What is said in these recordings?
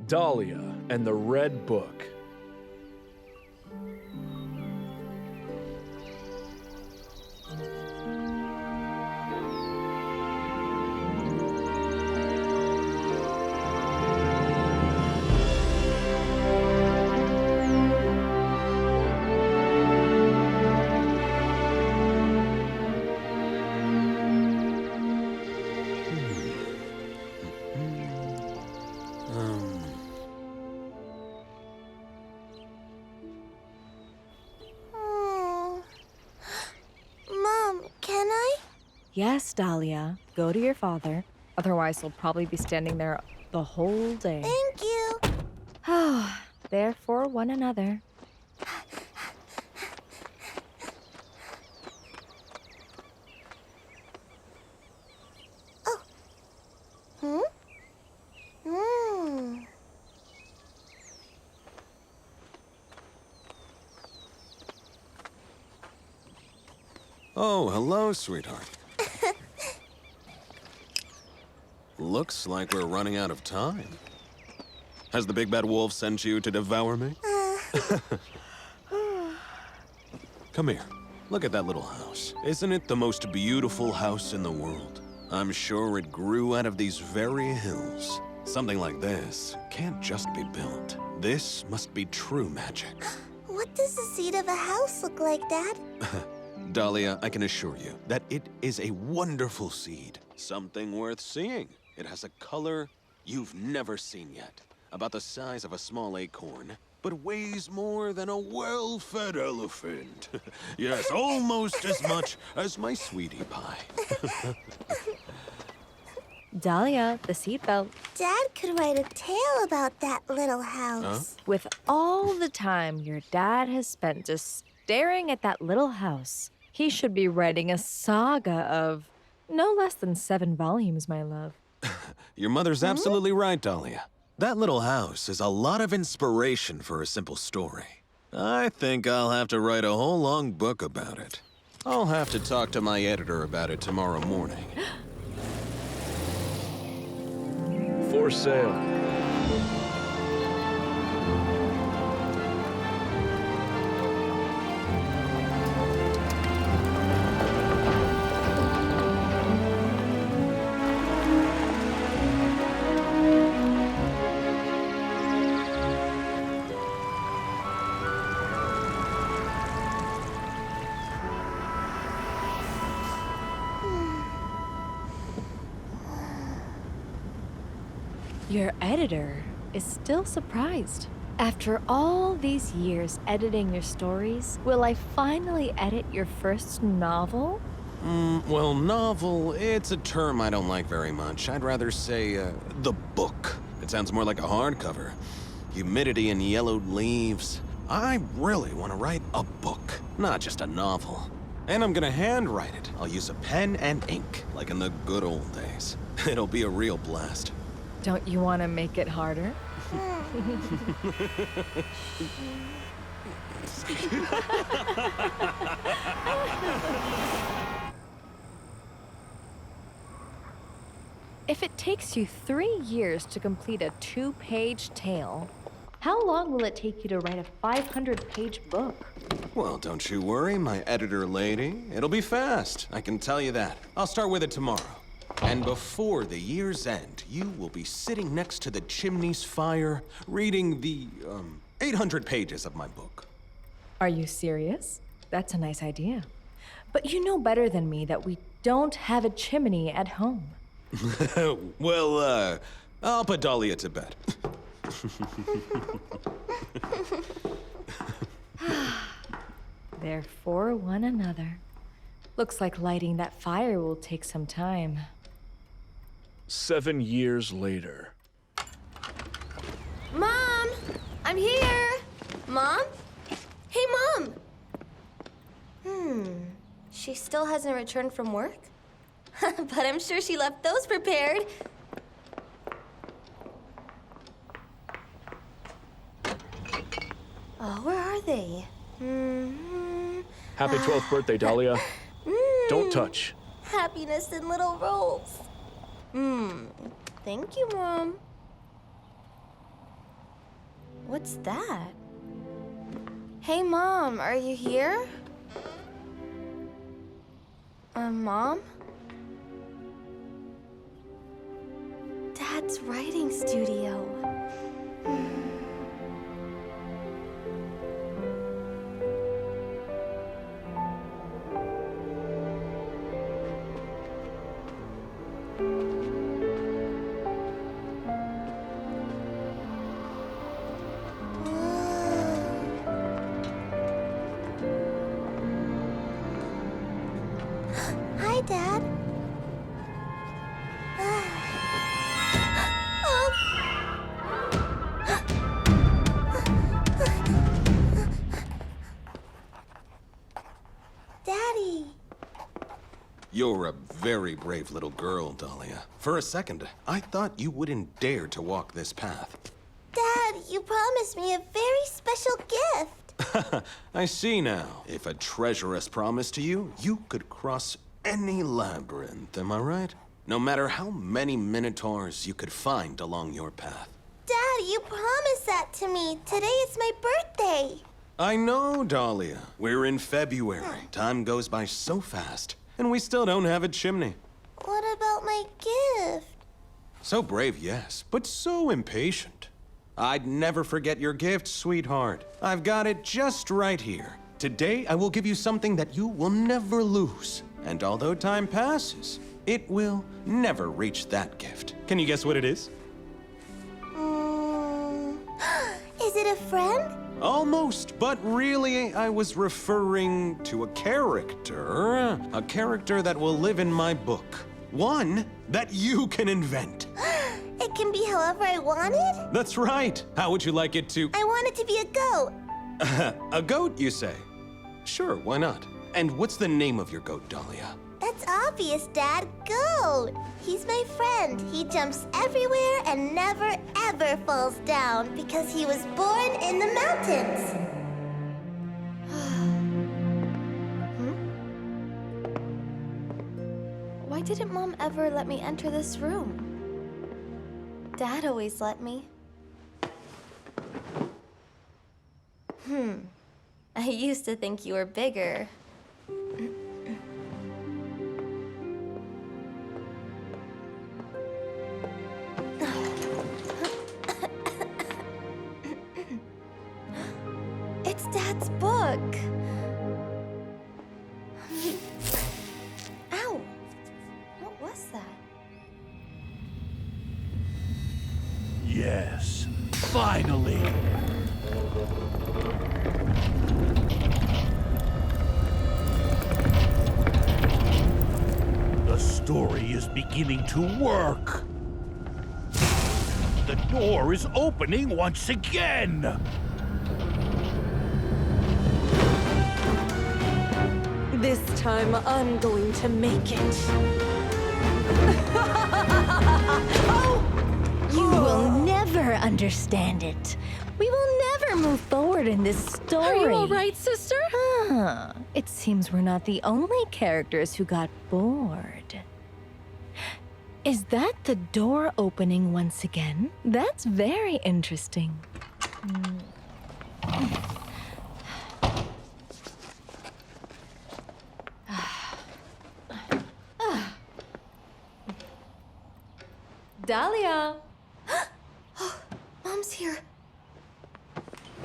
Dahlia and the Red Book. Mom, can I? Yes, Dahlia. Go to your father. Otherwise, he'll probably be standing there the whole day. Thank you. Oh, there for one another. Hmm? Hmm. Oh, hello, sweetheart. Looks like we're running out of time. Has the big bad wolf sent you to devour me? Come here. Look at that little house. Isn't it the most beautiful house in the world? I'm sure it grew out of these very hills. Something like this can't just be built. This must be true magic. What does the seed of a house look like, Dad? Dahlia, I can assure you that it is a wonderful seed. Something worth seeing. It has a color you've never seen yet. About the size of a small acorn, but weighs more than a well-fed elephant. Yes, almost as much as my sweetie pie. Dahlia, the seatbelt. Dad could write a tale about that little house. With all the time your dad has spent just staring at that little house, he should be writing a saga of no less than 7 volumes, my love. Your mother's absolutely right, Dahlia. That little house is a lot of inspiration for a simple story. I think I'll have to write a whole long book about it. I'll have to talk to my editor about it tomorrow morning. For sale. Your editor is still surprised. After all these years editing your stories, will I finally edit your first novel? Well, novel, it's a term I don't like very much. I'd rather say, the book. It sounds more like a hardcover. Humidity and yellowed leaves. I really want to write a book, not just a novel. And I'm gonna handwrite it. I'll use a pen and ink, like in the good old days. It'll be a real blast. Don't you want to make it harder? If it takes you 3 years to complete a 2-page tale, how long will it take you to write a 500-page book? Well, don't you worry, my editor lady. It'll be fast, I can tell you that. I'll start with it tomorrow. And before the year's end, you will be sitting next to the chimney's fire, reading the, 800 pages of my book. Are you serious? That's a nice idea. But you know better than me that we don't have a chimney at home. Well, I'll put Dahlia to bed. They're for one another. Looks like lighting that fire will take some time. 7 years later. Mom! I'm here! Mom? Hey, Mom! She still hasn't returned from work? But I'm sure she left those prepared. Oh, where are they? Happy 12th birthday, Dahlia. Don't touch. Happiness in little rolls. Thank you, Mom. What's that? Hey, Mom, are you here? Mom? Dad's writing studio. Hi, Dad. Daddy. You're a very brave little girl, Dahlia. For a second, I thought you wouldn't dare to walk this path. Dad, you promised me a very special gift. I see now. If a treasuress promised to you, you could cross any labyrinth, am I right? No matter how many minotaurs you could find along your path. Dad, you promised that to me. Today is my birthday. I know, Dahlia. We're in February. Time goes by so fast, and we still don't have a chimney. What about my gift? So brave, yes, but so impatient. I'd never forget your gift, sweetheart. I've got it just right here. Today, I will give you something that you will never lose. And although time passes, it will never reach that gift. Can you guess what it is? Is it a friend? Almost, but really, I was referring to a character. A character that will live in my book. One that you can invent. It can be however I want it? That's right. How would you like it to... I want it to be a goat. A goat, you say? Sure, why not? And what's the name of your goat, Dahlia? That's obvious, Dad. Goat. He's my friend. He jumps everywhere and never, ever falls down because he was born in the mountains. Why didn't Mom ever let me enter this room? Dad always let me. I used to think you were bigger. It's Dad's book. Ow! What was that? Yes, finally. The story is beginning to work. The door is opening once again. This time I'm going to make it. You will never understand it. We will never move forward in this story. Are you all right, sister? Huh. It seems we're not the only characters who got bored. Is that the door opening once again? That's very interesting. Dahlia! Mom's here.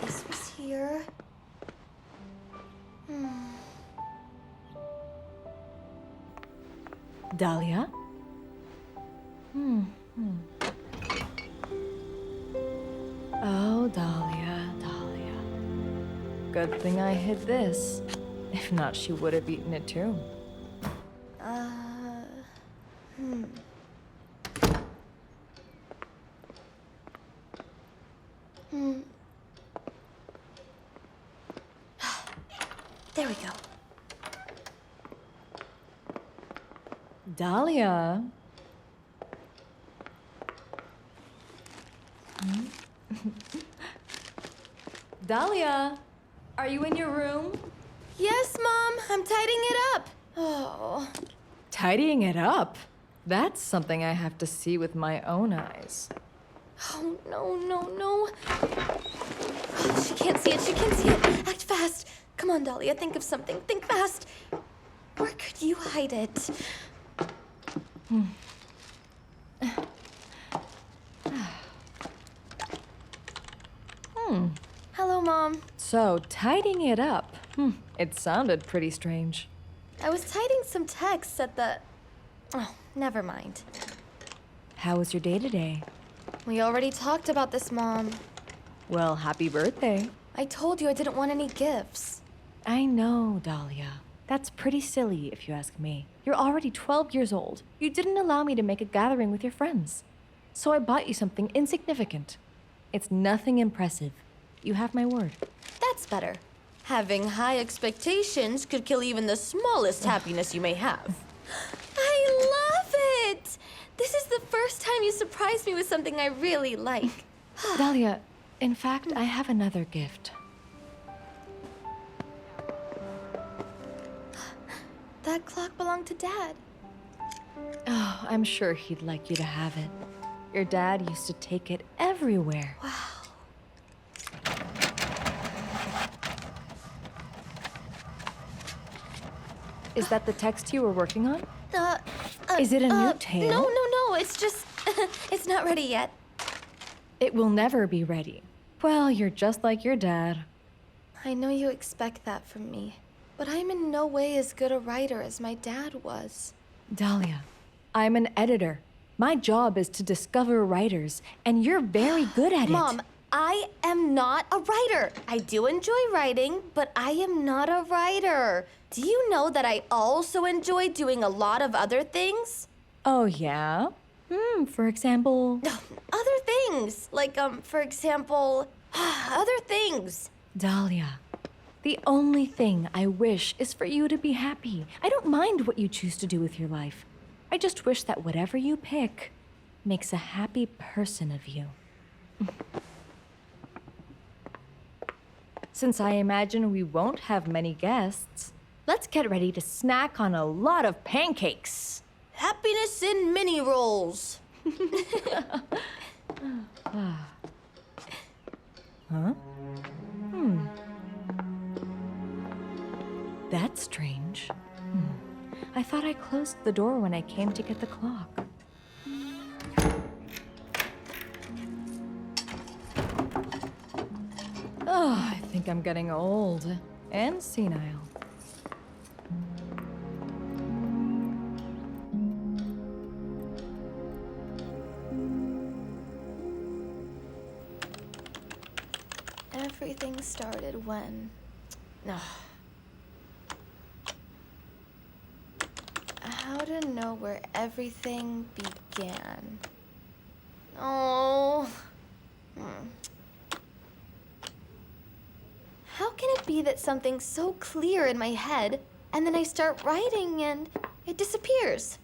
This was here. Dahlia? Oh, Dahlia, Dahlia. Good thing I hid this. If not, she would have eaten it too. There we go. Dahlia. Dahlia, are you in your room? Yes, Mom. I'm tidying it up. Oh. Tidying it up? That's something I have to see with my own eyes. Oh, no, no, no. She can't see it. She can't see it. Act fast. Come on, Dahlia. Think of something. Think fast. Where could you hide it? Hello, Mom. So, tidying it up. It sounded pretty strange. I was typing some texts at the... Oh, never mind. How was your day today? We already talked about this, Mom. Well, happy birthday. I told you I didn't want any gifts. I know, Dahlia. That's pretty silly, if you ask me. You're already 12 years old. You didn't allow me to make a gathering with your friends. So I bought you something insignificant. It's nothing impressive. You have my word. That's better. Having high expectations could kill even the smallest happiness you may have. I love it! This is the first time you surprised me with something I really like. Dahlia, in fact, I have another gift. That clock belonged to Dad. Oh, I'm sure he'd like you to have it. Your dad used to take it everywhere. Wow. Is that the text you were working on? Uh, Is it a new tale? No. It's just... it's not ready yet. It will never be ready. Well, you're just like your dad. I know you expect that from me, but I'm in no way as good a writer as my dad was. Dahlia, I'm an editor. My job is to discover writers, and you're very good at it. Mom, I am not a writer. I do enjoy writing, but I am not a writer. Do you know that I also enjoy doing a lot of other things? Oh, yeah? For example... Other things. Like, for example, other things. Dahlia, the only thing I wish is for you to be happy. I don't mind what you choose to do with your life. I just wish that whatever you pick makes a happy person of you. Since I imagine we won't have many guests, let's get ready to snack on a lot of pancakes. Happiness in mini rolls. That's strange. I thought I closed the door when I came to get the clock. Oh, I think I'm getting old and senile. Everything started when... How to know where everything began. Oh. How can it be that something's so clear in my head, and then I start writing and it disappears?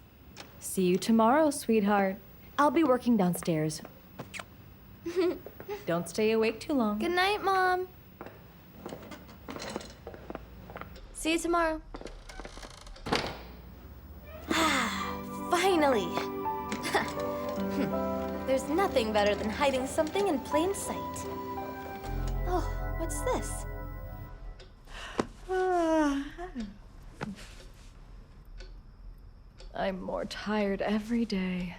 See you tomorrow, sweetheart. I'll be working downstairs. Don't stay awake too long. Good night, Mom. See you tomorrow. Finally! There's nothing better than hiding something in plain sight. Oh, what's this? I'm more tired every day.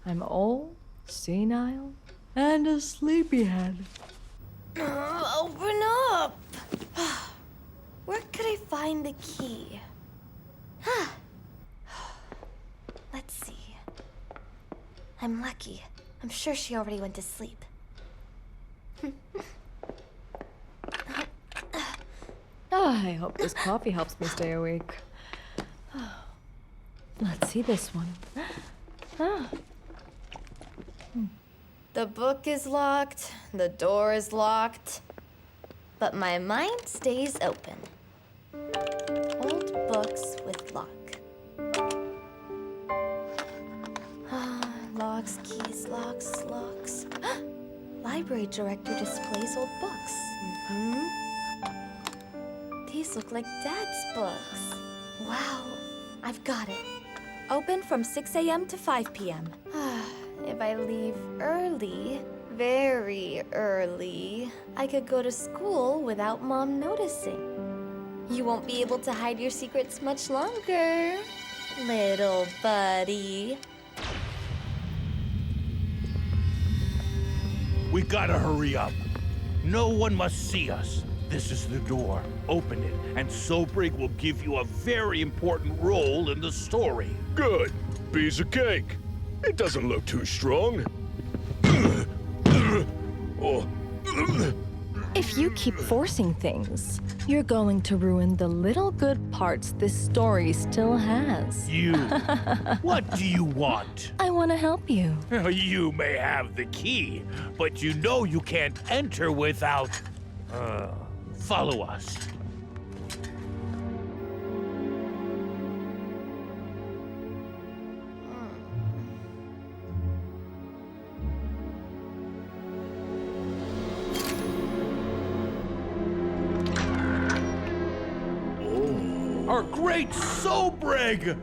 I'm old, senile, and a sleepyhead. Open up! Where could I find the key? Let's see. I'm lucky. I'm sure she already went to sleep. I hope this coffee helps me stay awake. Let's see this one. The book is locked, the door is locked, but my mind stays open. Old books with lock. Locks, keys, locks, locks. Library director displays old books. These look like Dad's books. Wow, I've got it. Open from 6 a.m. to 5 p.m. If I leave early, very early, I could go to school without Mom noticing. You won't be able to hide your secrets much longer, little buddy. We gotta hurry up. No one must see us. This is the door. Open it, and Sobrig will give you a very important role in the story. Good. Piece of cake. It doesn't look too strong. Oh. If you keep forcing things, you're going to ruin the little good parts this story still has. You. What do you want? I want to help you. You may have the key, but you know you can't enter without... follow us. Our great Sobrig!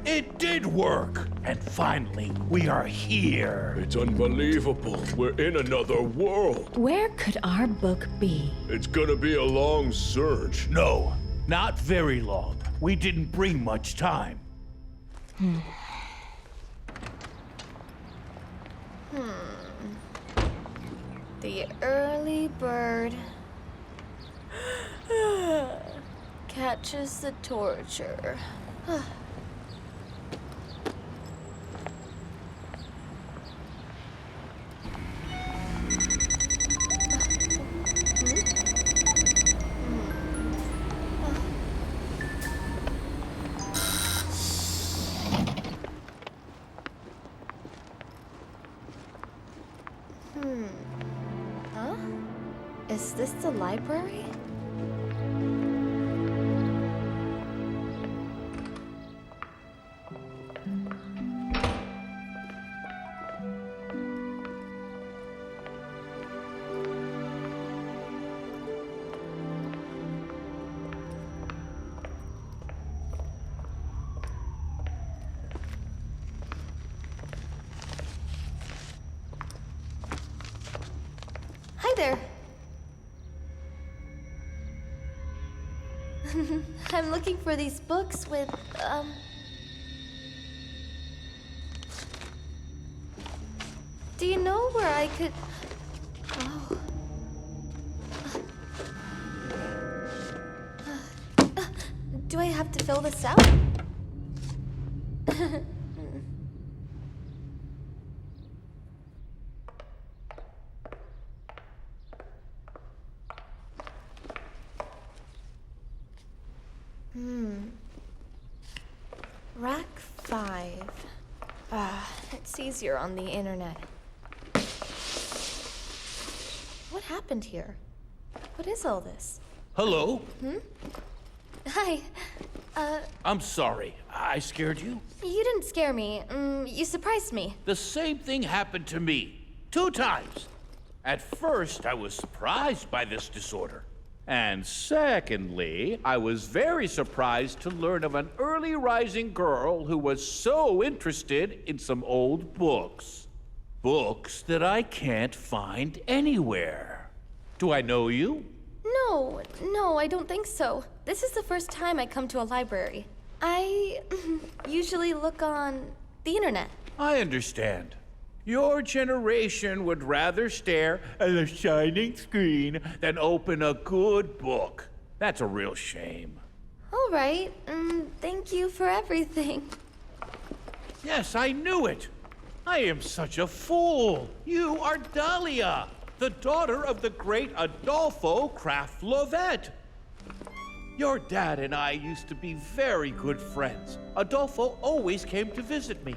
It did work! And finally, we are here. It's unbelievable. We're in another world. Where could our book be? It's gonna be a long search. No, not very long. We didn't bring much time. The early bird catches the torture. Huh? Is this the library? Hi there. I'm looking for these books with, Do you know where I could... Oh. Do I have to fill this out? Rack 5. It's easier on the internet. What happened here? What is all this? Hello? Hi. I'm sorry. I scared you? You didn't scare me. You surprised me. The same thing happened to me. 2 times. At first, I was surprised by this disorder. And secondly, I was very surprised to learn of an early rising girl who was so interested in some old books. Books that I can't find anywhere. Do I know you? No, I don't think so. This is the first time I come to a library. I usually look on the internet. I understand. Your generation would rather stare at a shining screen than open a good book. That's a real shame. All right. Thank you for everything. Yes, I knew it. I am such a fool. You are Dahlia, the daughter of the great Adolfo Kraft Lovett. Your dad and I used to be very good friends. Adolfo always came to visit me.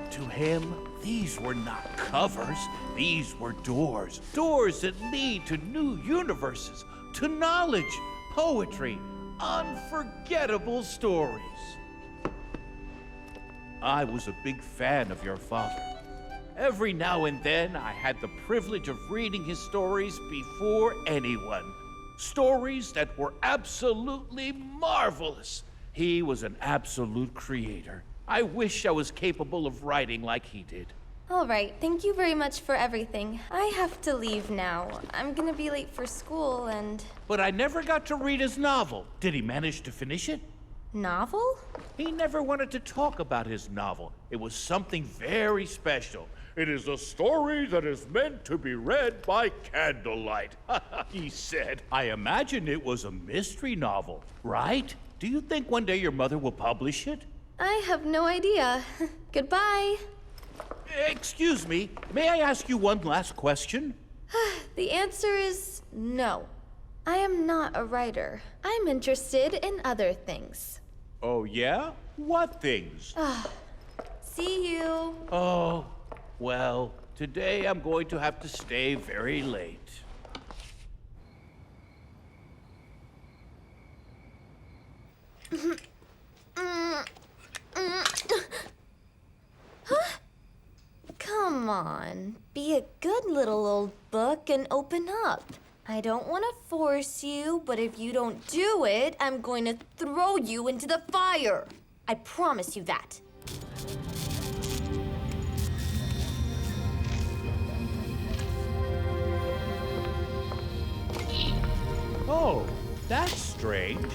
To him, these were not covers. These were doors. Doors that lead to new universes, to knowledge, poetry, unforgettable stories. I was a big fan of your father. Every now and then, I had the privilege of reading his stories before anyone. Stories that were absolutely marvelous. He was an absolute creator. I wish I was capable of writing like he did. All right, thank you very much for everything. I have to leave now. I'm gonna be late for school and... But I never got to read his novel. Did he manage to finish it? Novel? He never wanted to talk about his novel. It was something very special. It is a story that is meant to be read by candlelight, he said. I imagine it was a mystery novel, right? Do you think one day your mother will publish it? I have no idea. Goodbye. Excuse me, may I ask you one last question? The answer is no. I am not a writer. I'm interested in other things. Oh, yeah? What things? See you. Oh, well, today I'm going to have to stay very late. Come on. Be a good little old book and open up. I don't want to force you, but if you don't do it, I'm going to throw you into the fire. I promise you that. Oh, that's strange.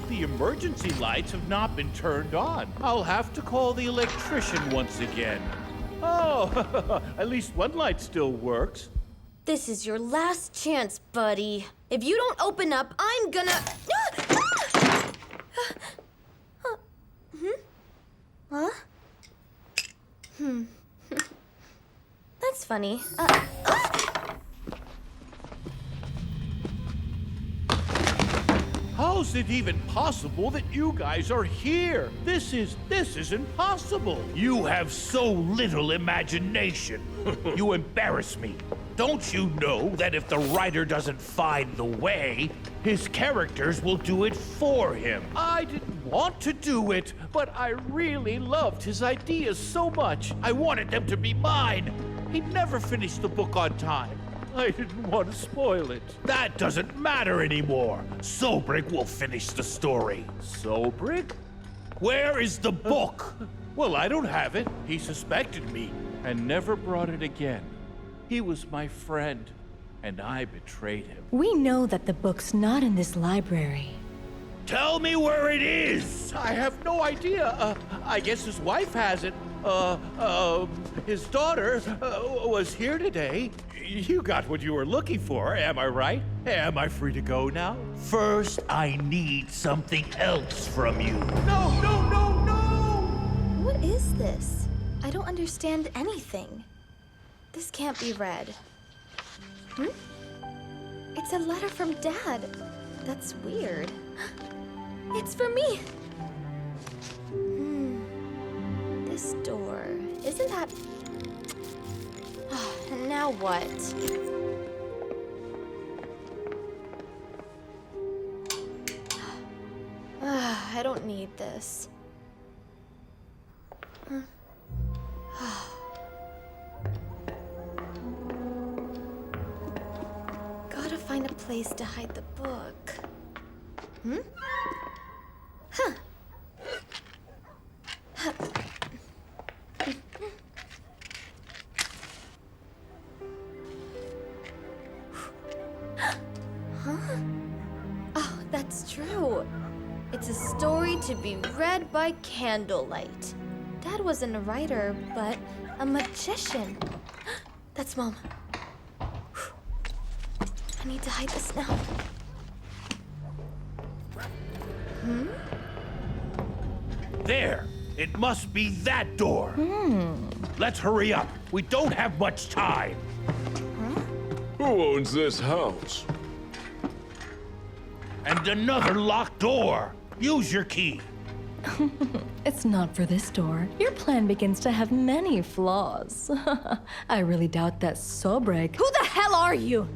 The emergency lights have not been turned on. I'll have to call the electrician once again. Oh, at least one light still works. This is your last chance, buddy. If you don't open up, I'm gonna... Huh? That's funny. How's it even possible that you guys are here? This is impossible. You have so little imagination. You embarrass me. Don't you know that if the writer doesn't find the way, his characters will do it for him? I didn't want to do it, but I really loved his ideas so much. I wanted them to be mine. He never finished the book on time. I didn't want to spoil it. That doesn't matter anymore. Sobrik will finish the story. Sobrik? Where is the book? Well, I don't have it. He suspected me and never brought it again. He was my friend, and I betrayed him. We know that the book's not in this library. Tell me where it is! I have no idea. I guess his wife has it. His daughter was here today. You got what you were looking for, am I right? Am I free to go now? First, I need something else from you. No, no, no, no! What is this? I don't understand anything. This can't be read. It's a letter from Dad. That's weird. It's for me! This door. Isn't that... And now what? I don't need this. Gotta find a place to hide the book. Huh. Oh, that's true. It's a story to be read by candlelight. Dad wasn't a writer, but a magician. That's Mom. I need to hide this now. There! It must be that door. Let's hurry up. We don't have much time. Who owns this house? And another locked door. Use your key. It's not for this door. Your plan begins to have many flaws. I really doubt that Sobrek. Who the hell are you?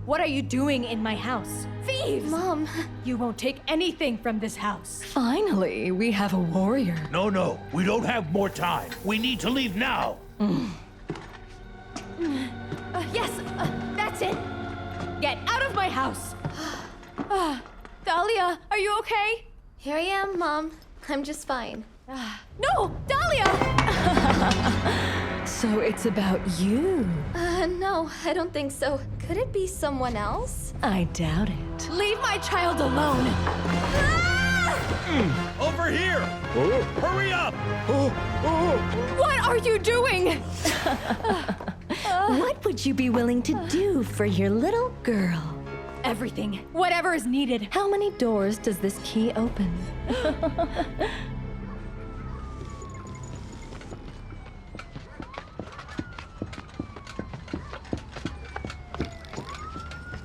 What are you doing in my house? Thieves! Mom, You won't take anything from this house. Finally, we have a warrior. No, we don't have more time. We need to leave now. Yes, that's it. Get out of my house. Dahlia, are you okay? here I am, Mom. I'm just fine. No, Dahlia! So it's about you. No, I don't think so. Could it be someone else? I doubt it. Leave my child alone. Over here! Hurry up! What are you doing? What would you be willing to do for your little girl? Everything. Whatever is needed. How many doors does this key open?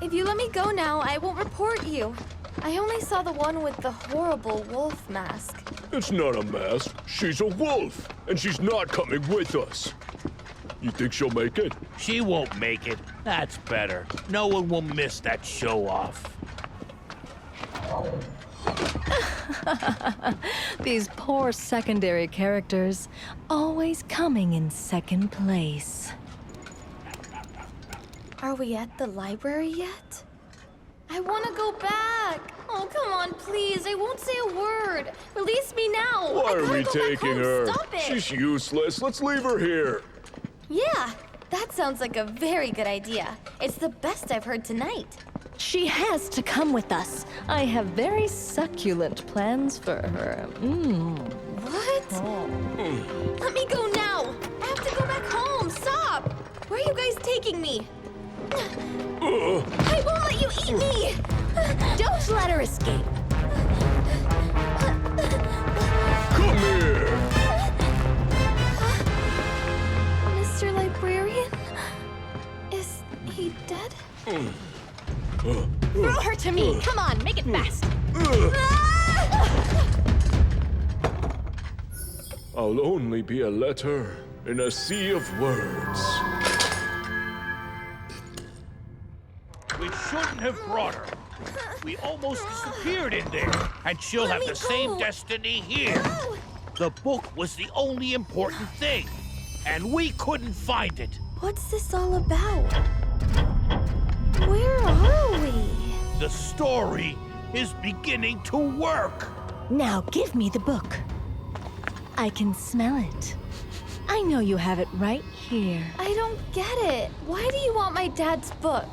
If you let me go now, I won't report you. I only saw the one with the horrible wolf mask. It's not a mask. She's a wolf, and she's not coming with us. You think she'll make it? She won't make it. That's better. No one will miss that show off. These poor secondary characters, always coming in second place. Are we at the library yet? I want to go back. Oh, come on, please. I won't say a word. Release me now. Why I are gotta we go back taking home. her? Stop it. She's useless. Let's leave her here. Yeah, that sounds like a very good idea. It's the best I've heard tonight. She has to come with us. I have very succulent plans for her. What? Let me go now. I have to go back home. Stop. Where are you guys taking me? I won't let you eat me. Don't let her escape. Come here. Mr. Librarian? Is he dead? Throw her to me. Come on, make it fast. I'll only be a letter in a sea of words. We shouldn't have brought her. We almost disappeared in there, and she'll Let have me the same go. destiny here. The book was the only important thing, and we couldn't find it. What's this all about? Where are we? The story is beginning to work. Now give me the book. I can smell it. I know you have it right here. I don't get it. Why do you want my dad's book?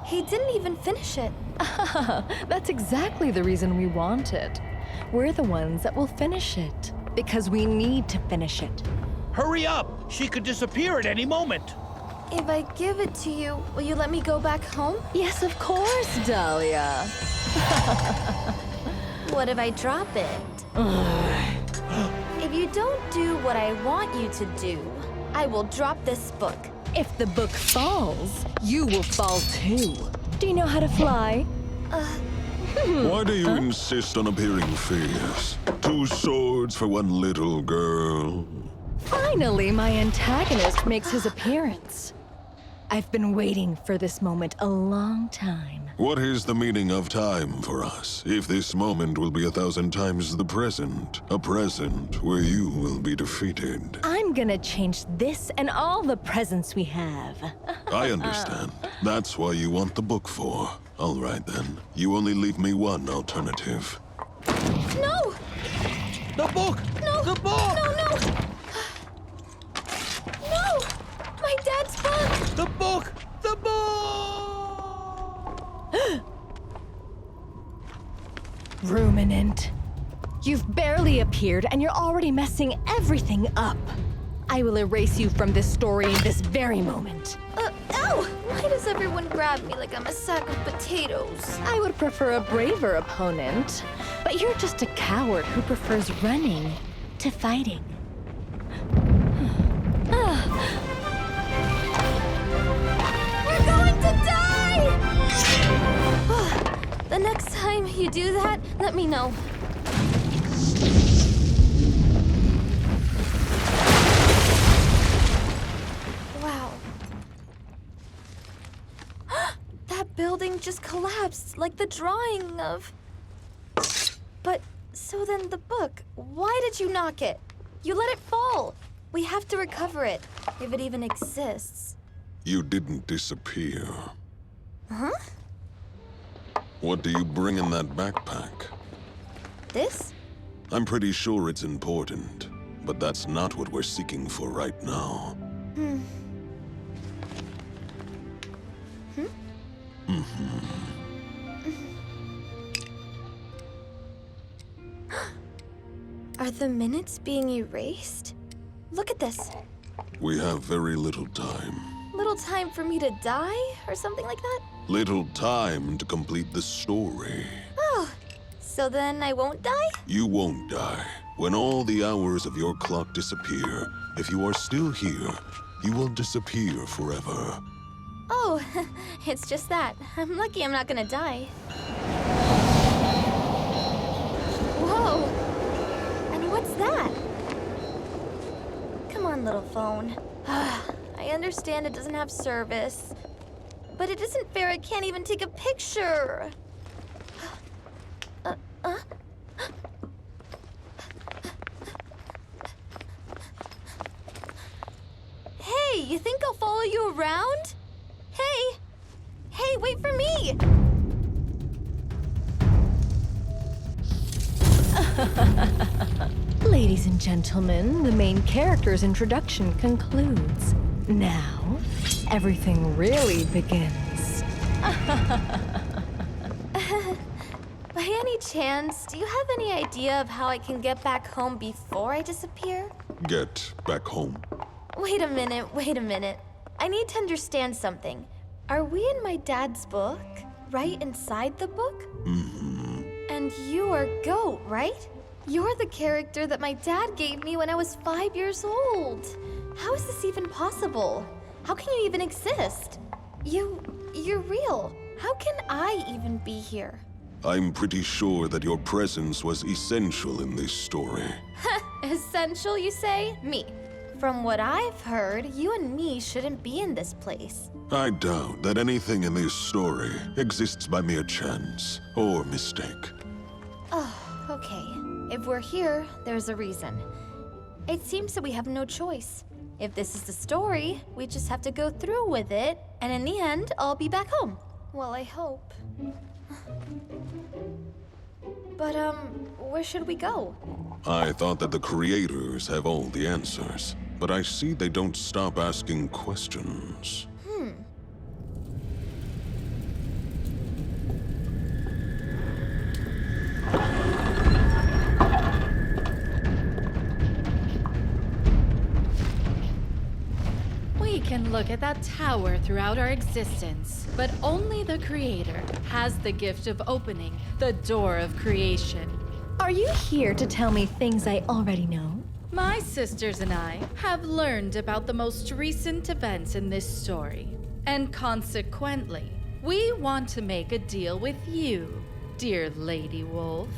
He didn't even finish it. That's exactly the reason we want it. We're the ones that will finish it. Because we need to finish it. Hurry up! She could disappear at any moment. If I give it to you, will you let me go back home? Yes, of course, Dahlia. What if I drop it? If you don't do what I want you to do, I will drop this book. If the book falls, you will fall too. Do you know how to fly? Why do you insist on appearing fierce? 2 swords for one little girl. Finally, my antagonist makes his appearance. I've been waiting for this moment a long time. What is the meaning of time for us, if this moment will be 1,000 times the present? A present where you will be defeated. I'm gonna change this and all the presents we have. I understand. That's why you want the book for. All right then. You only leave me one alternative. No! The book! No! The book! No, no! No! My dad's book! The book! The book! Ruminant. You've barely appeared and you're already messing everything up. I will erase you from this story in this very moment. Ow! Why does everyone grab me like I'm a sack of potatoes? I would prefer a braver opponent, but you're just a coward who prefers running. to fighting. We're going to die! The next time you do that, let me know. Wow. That building just collapsed, like the drawing of... But, so then the book, why did you knock it? You let it fall. We have to recover it, if it even exists. You didn't disappear. Huh? What do you bring in that backpack? This? I'm pretty sure it's important, but that's not what we're seeking for right now. Are the minutes being erased? Look at this. We have very little time. Little time for me to die, or something like that? Little time to complete the story. Oh, so then I won't die? You won't die. When all the hours of your clock disappear, if you are still here, you will disappear forever. Oh, it's just that. I'm lucky I'm not gonna die. Whoa! And what's that? Come on, little phone. I understand it doesn't have service, but it isn't fair I can't even take a picture. Hey, you think I'll follow you around? Hey! Hey, wait for me! Ladies and gentlemen, the main character's introduction concludes. Now, everything really begins. By any chance, do you have any idea of how I can get back home before I disappear? Get back home. Wait a minute. I need to understand something. Are we in my dad's book? Right inside the book? Mm-hmm. And you are Goat, right? You're the character that my dad gave me when I was 5 years old. How is this even possible? How can you even exist? You're real. How can I even be here? I'm pretty sure that your presence was essential in this story. Essential, you say? Me. From what I've heard, you and me shouldn't be in this place. I doubt that anything in this story exists by mere chance or mistake. Oh, okay. If we're here, there's a reason. It seems that we have no choice. If this is the story, we just have to go through with it, and in the end, I'll be back home. Well, I hope. But, where should we go? I thought that the creators have all the answers, but I see they don't stop asking questions. We can look at that tower throughout our existence, but only the Creator has the gift of opening the door of creation. Are you here to tell me things I already know? My sisters and I have learned about the most recent events in this story, and consequently, we want to make a deal with you, dear Lady Wolf.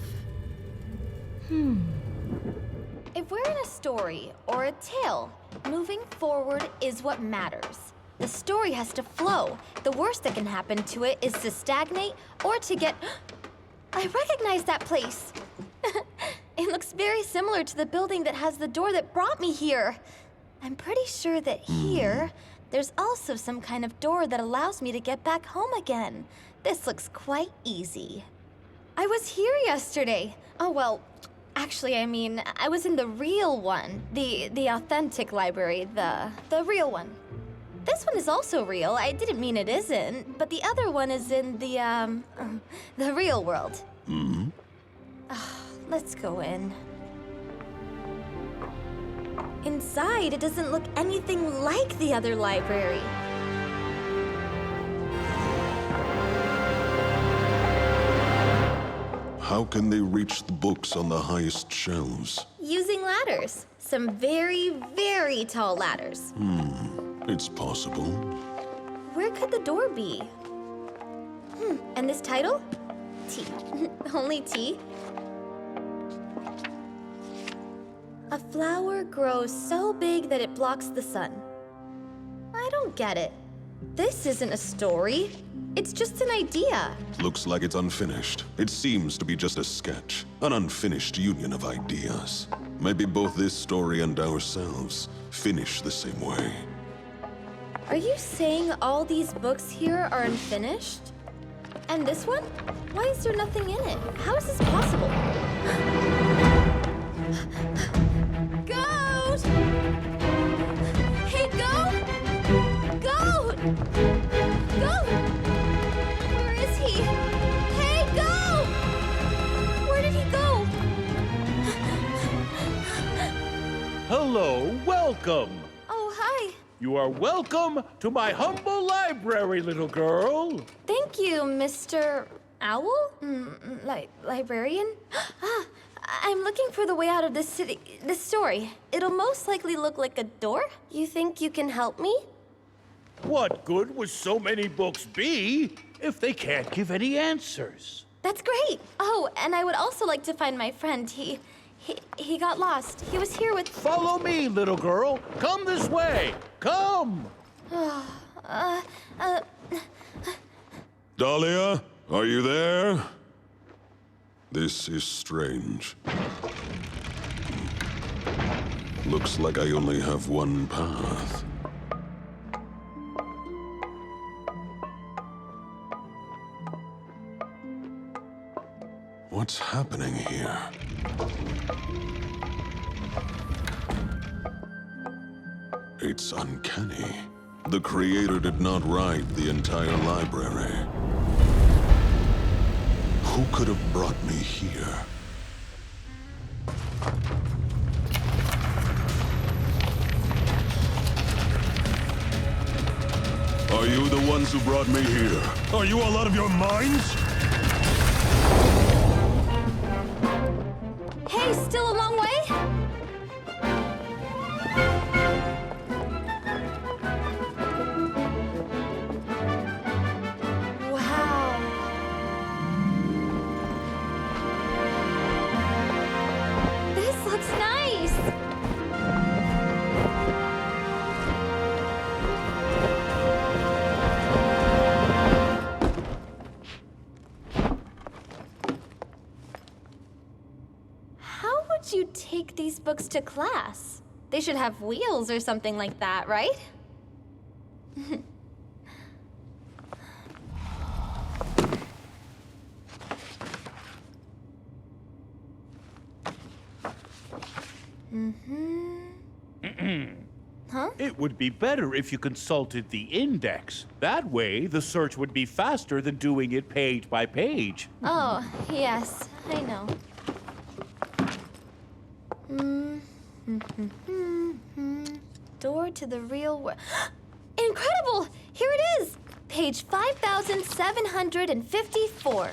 If we're in a story or a tale, moving forward is what matters. The story has to flow. The worst that can happen to it is to stagnate or to get... I recognize that place. It looks very similar to the building that has the door that brought me here. I'm pretty sure that here, there's also some kind of door that allows me to get back home again. This looks quite easy. I was here yesterday. Oh, well, actually, I mean, I was in the real one. The authentic library, the real one. This one is also real. I didn't mean it isn't, but the other one is in the real world. Let's go in. Inside, it doesn't look anything like the other library. How can they reach the books on the highest shelves? using ladders. Some very, very tall ladders. It's possible. Where could the door be? And this title? Tea. Only tea? A flower grows so big that it blocks the sun. I don't get it. This isn't a story. It's just an idea. Looks like it's unfinished. It seems to be just a sketch, an unfinished union of ideas. Maybe both this story and ourselves finish the same way. Are you saying all these books here are unfinished? And this one? Why is there nothing in it? How is this possible? Goat! Hey, Goat! Goat! Goat! Where is he? Hey, Goat! Where did he go? Hello, welcome. Oh, hi. You are welcome to my humble library, little girl. Thank you, Mr. Owl? Librarian? I'm looking for the way out of this city, this story. It'll most likely look like a door. You think you can help me? What good would so many books be if they can't give any answers? That's great. Oh, and I would also like to find my friend. He got lost. He was here with... Follow me, little girl. Come this way. Come. Dahlia, are you there? This is strange. Looks like I only have one path. What's happening here? It's uncanny. The creator did not write the entire library. Who could have brought me here? Are you the ones who brought me here? Are you all out of your minds? Hey, still a long way? Wow. This looks nice. How would you take these books to class? They should have wheels or something like that, right? Huh? It would be better if you consulted the index. That way, the search would be faster than doing it page by page. Oh, yes, I know. Door to the real world. Incredible! Here it is! Page 5754.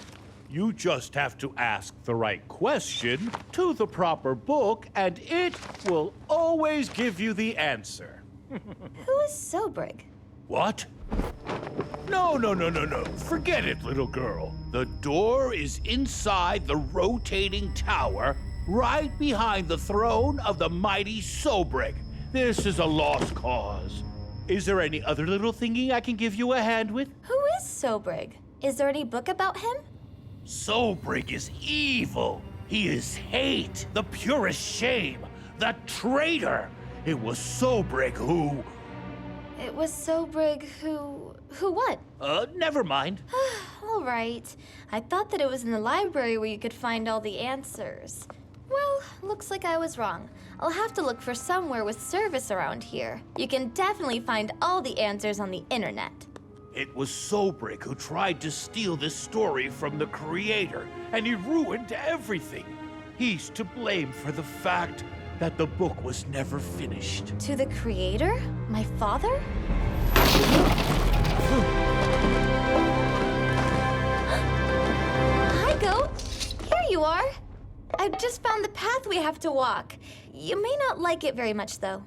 You just have to ask the right question to the proper book, and it will always give you the answer. Who is Sobrig? What? No. Forget it, little girl. The door is inside the rotating tower, right behind the throne of the mighty Sobrig. This is a lost cause. Is there any other little thingy I can give you a hand with? Who is Sobrig? Is there any book about him? Sobrig is evil. He is hate, the purest shame, the traitor. It was Sobrig who... It was Sobrig who what? Never mind. All right. I thought that it was in the library where you could find all the answers. Well, looks like I was wrong. I'll have to look for somewhere with service around here. You can definitely find all the answers on the internet. It was Sobrig who tried to steal this story from the creator, and he ruined everything. He's to blame for the fact that the book was never finished. To the creator? My father? Hi, Goat. Here you are. I I've just found the path we have to walk. You may not like it very much, though.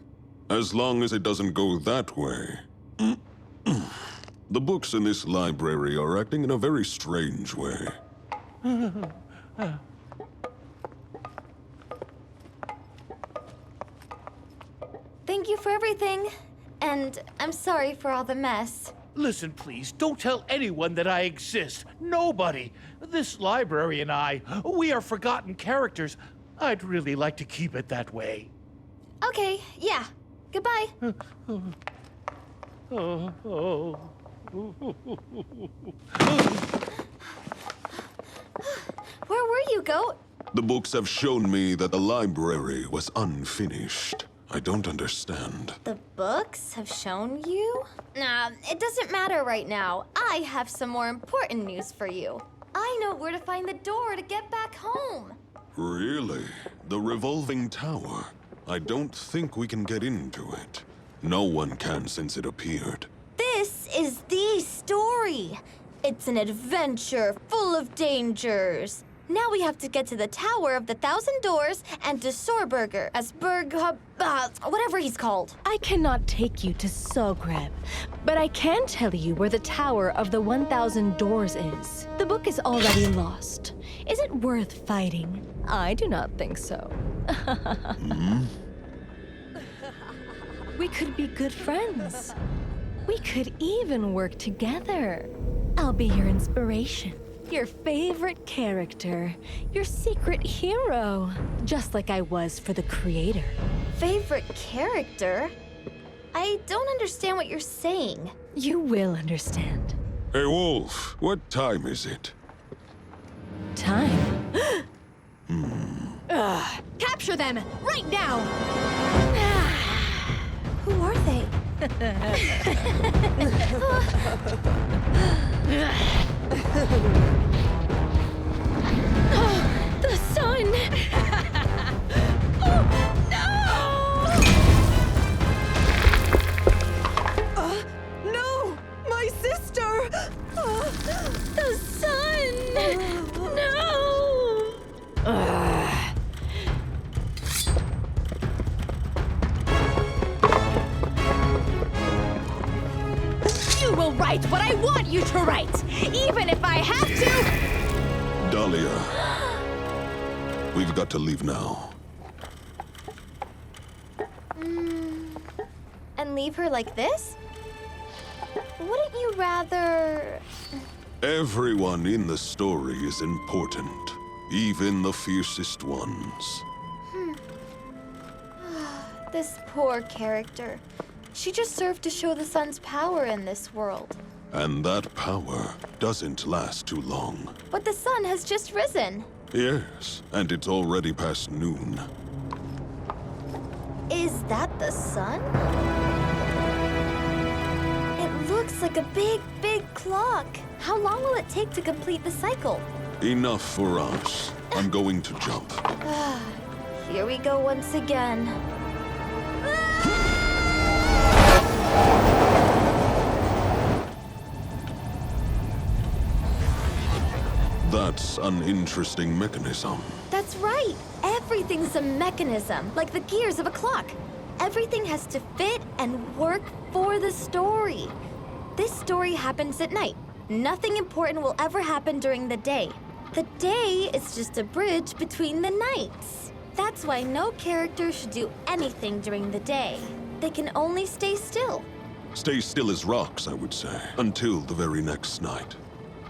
As long as it doesn't go that way. The books in this library are acting in a very strange way. Thank you for everything. And I'm sorry for all the mess. Listen, please, don't tell anyone that I exist. Nobody. This library and I, we are forgotten characters. I'd really like to keep it that way. Okay, yeah. Goodbye. Where were you, Goat? The books have shown me that the library was unfinished. I don't understand. The books have shown you? Nah, it doesn't matter right now. I have some more important news for you. I know where to find the door to get back home. Really? The revolving tower? I don't think we can get into it. No one can since it appeared. This is the story. It's an adventure full of dangers. Now we have to get to the Tower of the Thousand Doors and to Sorburger, whatever he's called. I cannot take you to Sogreb, but I can tell you where the Tower of the 1,000 Doors is. The book is already lost. Is it worth fighting? I do not think so. We could be good friends. We could even work together. I'll be your inspiration. Your favorite character, your secret hero, just like I was for the creator. Favorite character? I don't understand what you're saying. You will understand. Hey, Wolf, what time is it? Time? Capture them right now! Who are they? The sun! Oh, no! No! My sister! The sun! No! You will write what I want you to write, even if I have to! Dahlia. We've got to leave now. And leave her like this? Wouldn't you rather... Everyone in the story is important, even the fiercest ones. This poor character. She just served to show the sun's power in this world. And that power doesn't last too long. But the sun has just risen. Yes, and it's already past noon. Is that the sun? It looks like a big, big clock. How long will it take to complete the cycle? Enough for us. I'm going to jump. Here we go once again. That's an interesting mechanism. That's right. Everything's a mechanism, like the gears of a clock. Everything has to fit and work for the story. This story happens at night. Nothing important will ever happen during the day. The day is just a bridge between the nights. That's why no character should do anything during the day. They can only stay still. Stay still as rocks, I would say, until the very next night.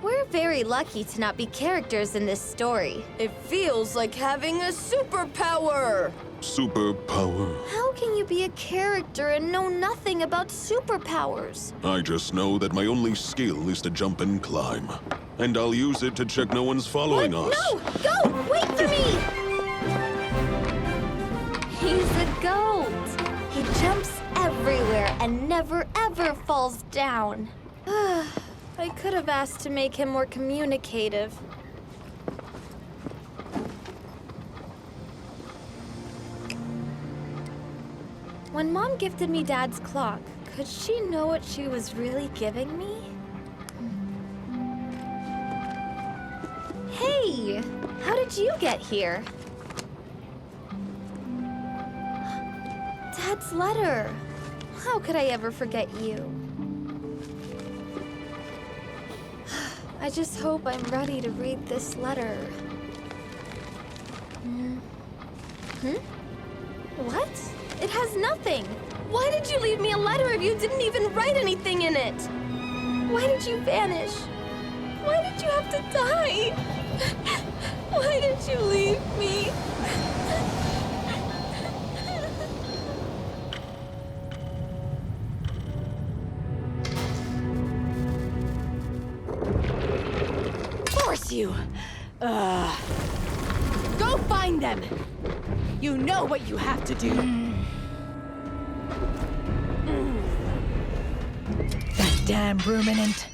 We're very lucky to not be characters in this story. It feels like having a superpower. Superpower? How can you be a character and know nothing about superpowers? I just know that my only skill is to jump and climb. And I'll use it to check no one's following us. No! Go! Wait for me! He's a goat. He jumps everywhere and never ever falls down. I could have asked to make him more communicative. When Mom gifted me Dad's clock, could she know what she was really giving me? Hey! How did you get here? Dad's letter. How could I ever forget you? I just hope I'm ready to read this letter. What? It has nothing. Why did you leave me a letter if you didn't even write anything in it? Why did you vanish? Why did you have to die? Why did you leave me? Force you! Go find them! You know what you have to do. That damn ruminant.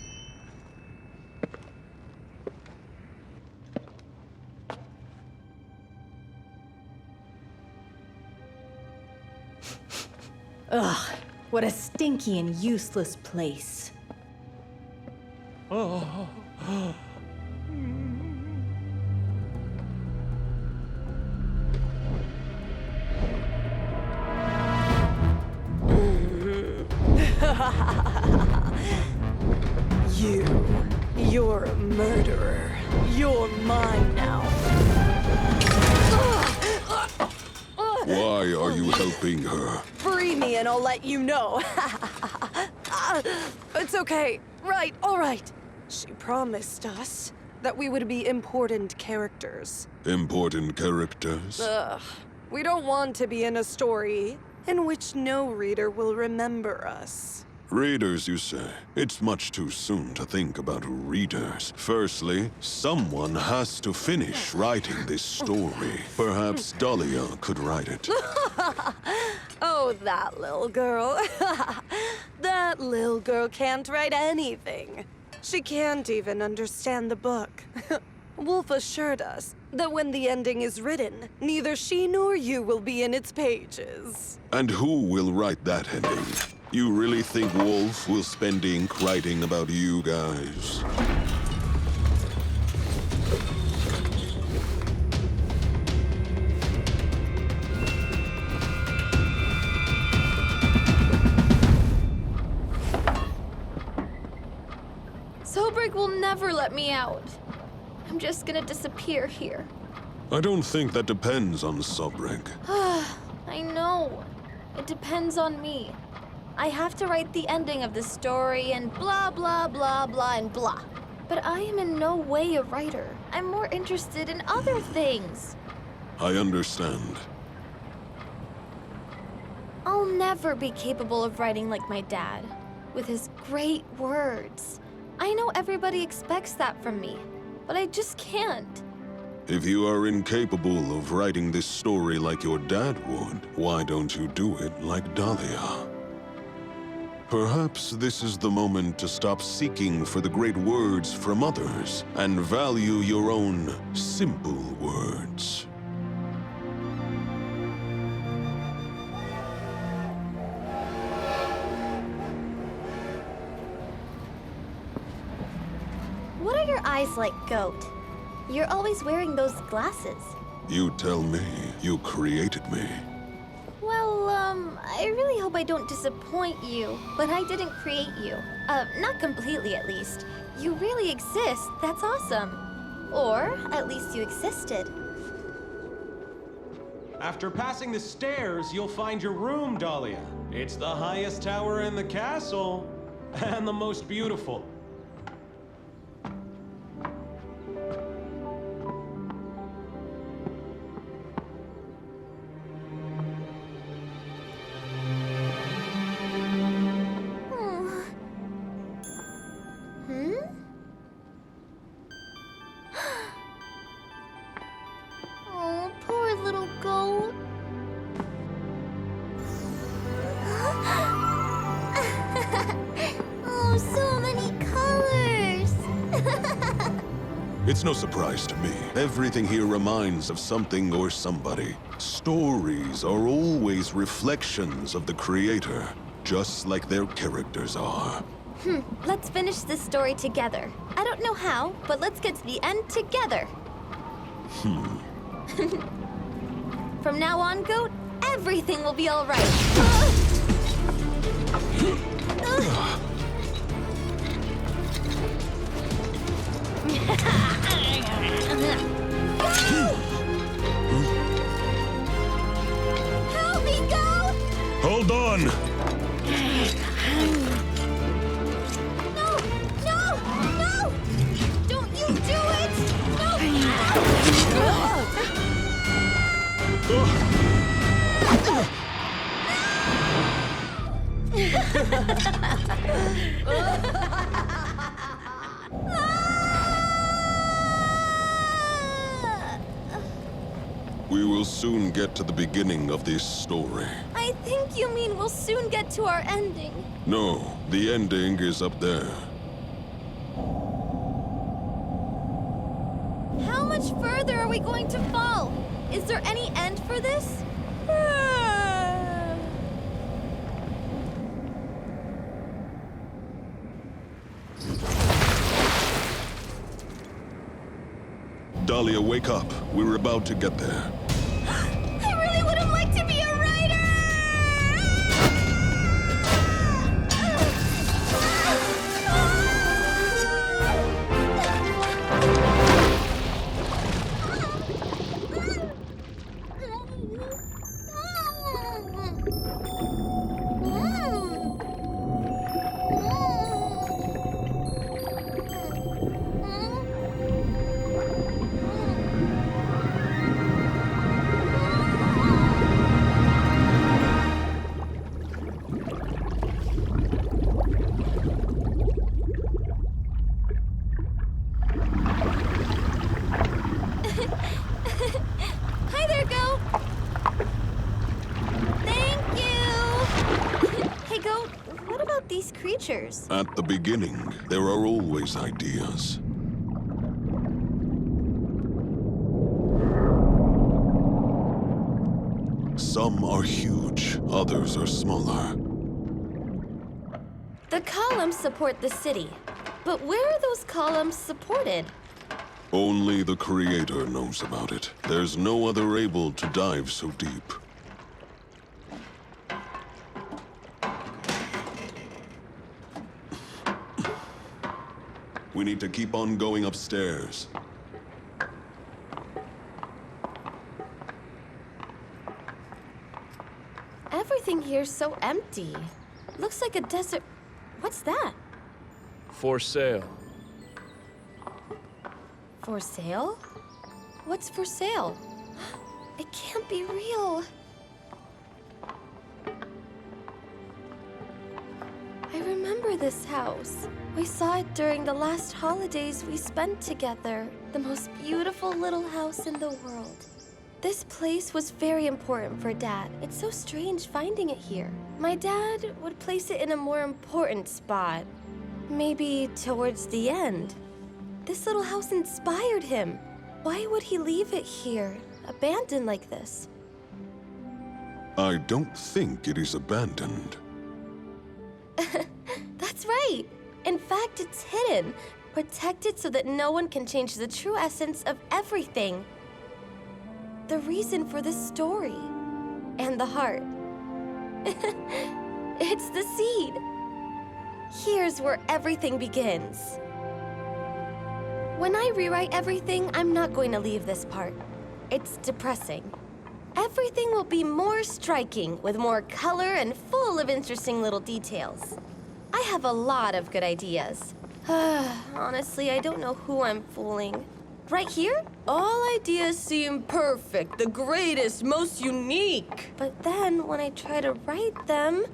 Ugh, what a stinky and useless place. You're a murderer. You're mine now. Why are you helping her? Free me and I'll let you know. It's okay. Right, all right. She promised us that we would be important characters. Important characters? We don't want to be in a story in which no reader will remember us. Readers, you say? It's much too soon to think about readers. Firstly, someone has to finish writing this story. Perhaps Dahlia could write it. Oh, that little girl. That little girl can't write anything. She can't even understand the book. Wolf assured us that when the ending is written, neither she nor you will be in its pages. And who will write that ending? You really think Wolf will spend ink writing about you guys? Sobrik will never let me out. I'm just gonna disappear here. I don't think that depends on Sobrik. I know. It depends on me. I have to write the ending of the story and blah, blah, blah, blah, and blah. But I am in no way a writer. I'm more interested in other things. I understand. I'll never be capable of writing like my dad, with his great words. I know everybody expects that from me, but I just can't. If you are incapable of writing this story like your dad would, why don't you do it like Dahlia? Perhaps this is the moment to stop seeking for the great words from others and value your own simple words. What are your eyes like, Goat? You're always wearing those glasses. You tell me. You created me. Well, I really hope I don't disappoint you, but I didn't create you. Not completely at least. You really exist, that's awesome. Or, at least you existed. After passing the stairs, you'll find your room, Dahlia. It's the highest tower in the castle, and the most beautiful. Oh, poor little goat. Oh, so many colors. It's no surprise to me. Everything here reminds of something or somebody. Stories are always reflections of the creator, just like their characters are. Let's finish this story together. I don't know how, but let's get to the end together. From now on, Goat, everything will be all right. Help me, go! Hold on! No! No! No! Don't you do it! We will soon get to the beginning of this story. I think you mean we'll soon get to our ending. No, the ending is up there. How much further are we going to fall? Is there any end for this? Dahlia, wake up. We're about to get there. I really would have liked to be a writer! Hi there, Go! Thank you! Hey, Go, what about these creatures? At the beginning, there are always ideas. Some are huge, others are smaller. The columns support the city. But where are those columns supported? Only the Creator knows about it. There's no other able to dive so deep. We need to keep on going upstairs. Everything here's so empty. Looks like a desert. What's that? For sale. For sale? What's for sale? It can't be real. I remember this house. We saw it during the last holidays we spent together. The most beautiful little house in the world. This place was very important for Dad. It's so strange finding it here. My dad would place it in a more important spot. Maybe towards the end. This little house inspired him. Why would he leave it here, abandoned like this? I don't think it is abandoned. That's right. In fact, it's hidden, protected so that no one can change the true essence of everything. The reason for this story. And the heart. It's the seed. Here's where everything begins. When I rewrite everything, I'm not going to leave this part. It's depressing. Everything will be more striking, with more color and full of interesting little details. I have a lot of good ideas. Honestly, I don't know who I'm fooling. Right here, all ideas seem perfect, the greatest, most unique. But then when I try to write them,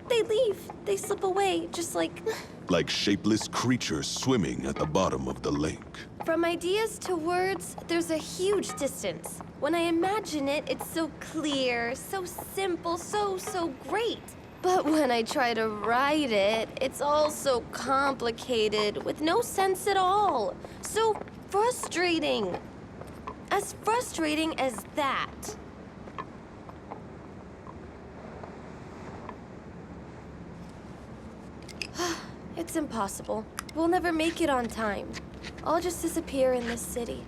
they leave. They slip away, just like... Like shapeless creatures swimming at the bottom of the lake. From ideas to words, there's a huge distance. When I imagine it, it's so clear, so simple, so great. But when I try to write it, it's all so complicated, with no sense at all. So frustrating. As frustrating as that. It's impossible. We'll never make it on time. I'll just disappear in this city.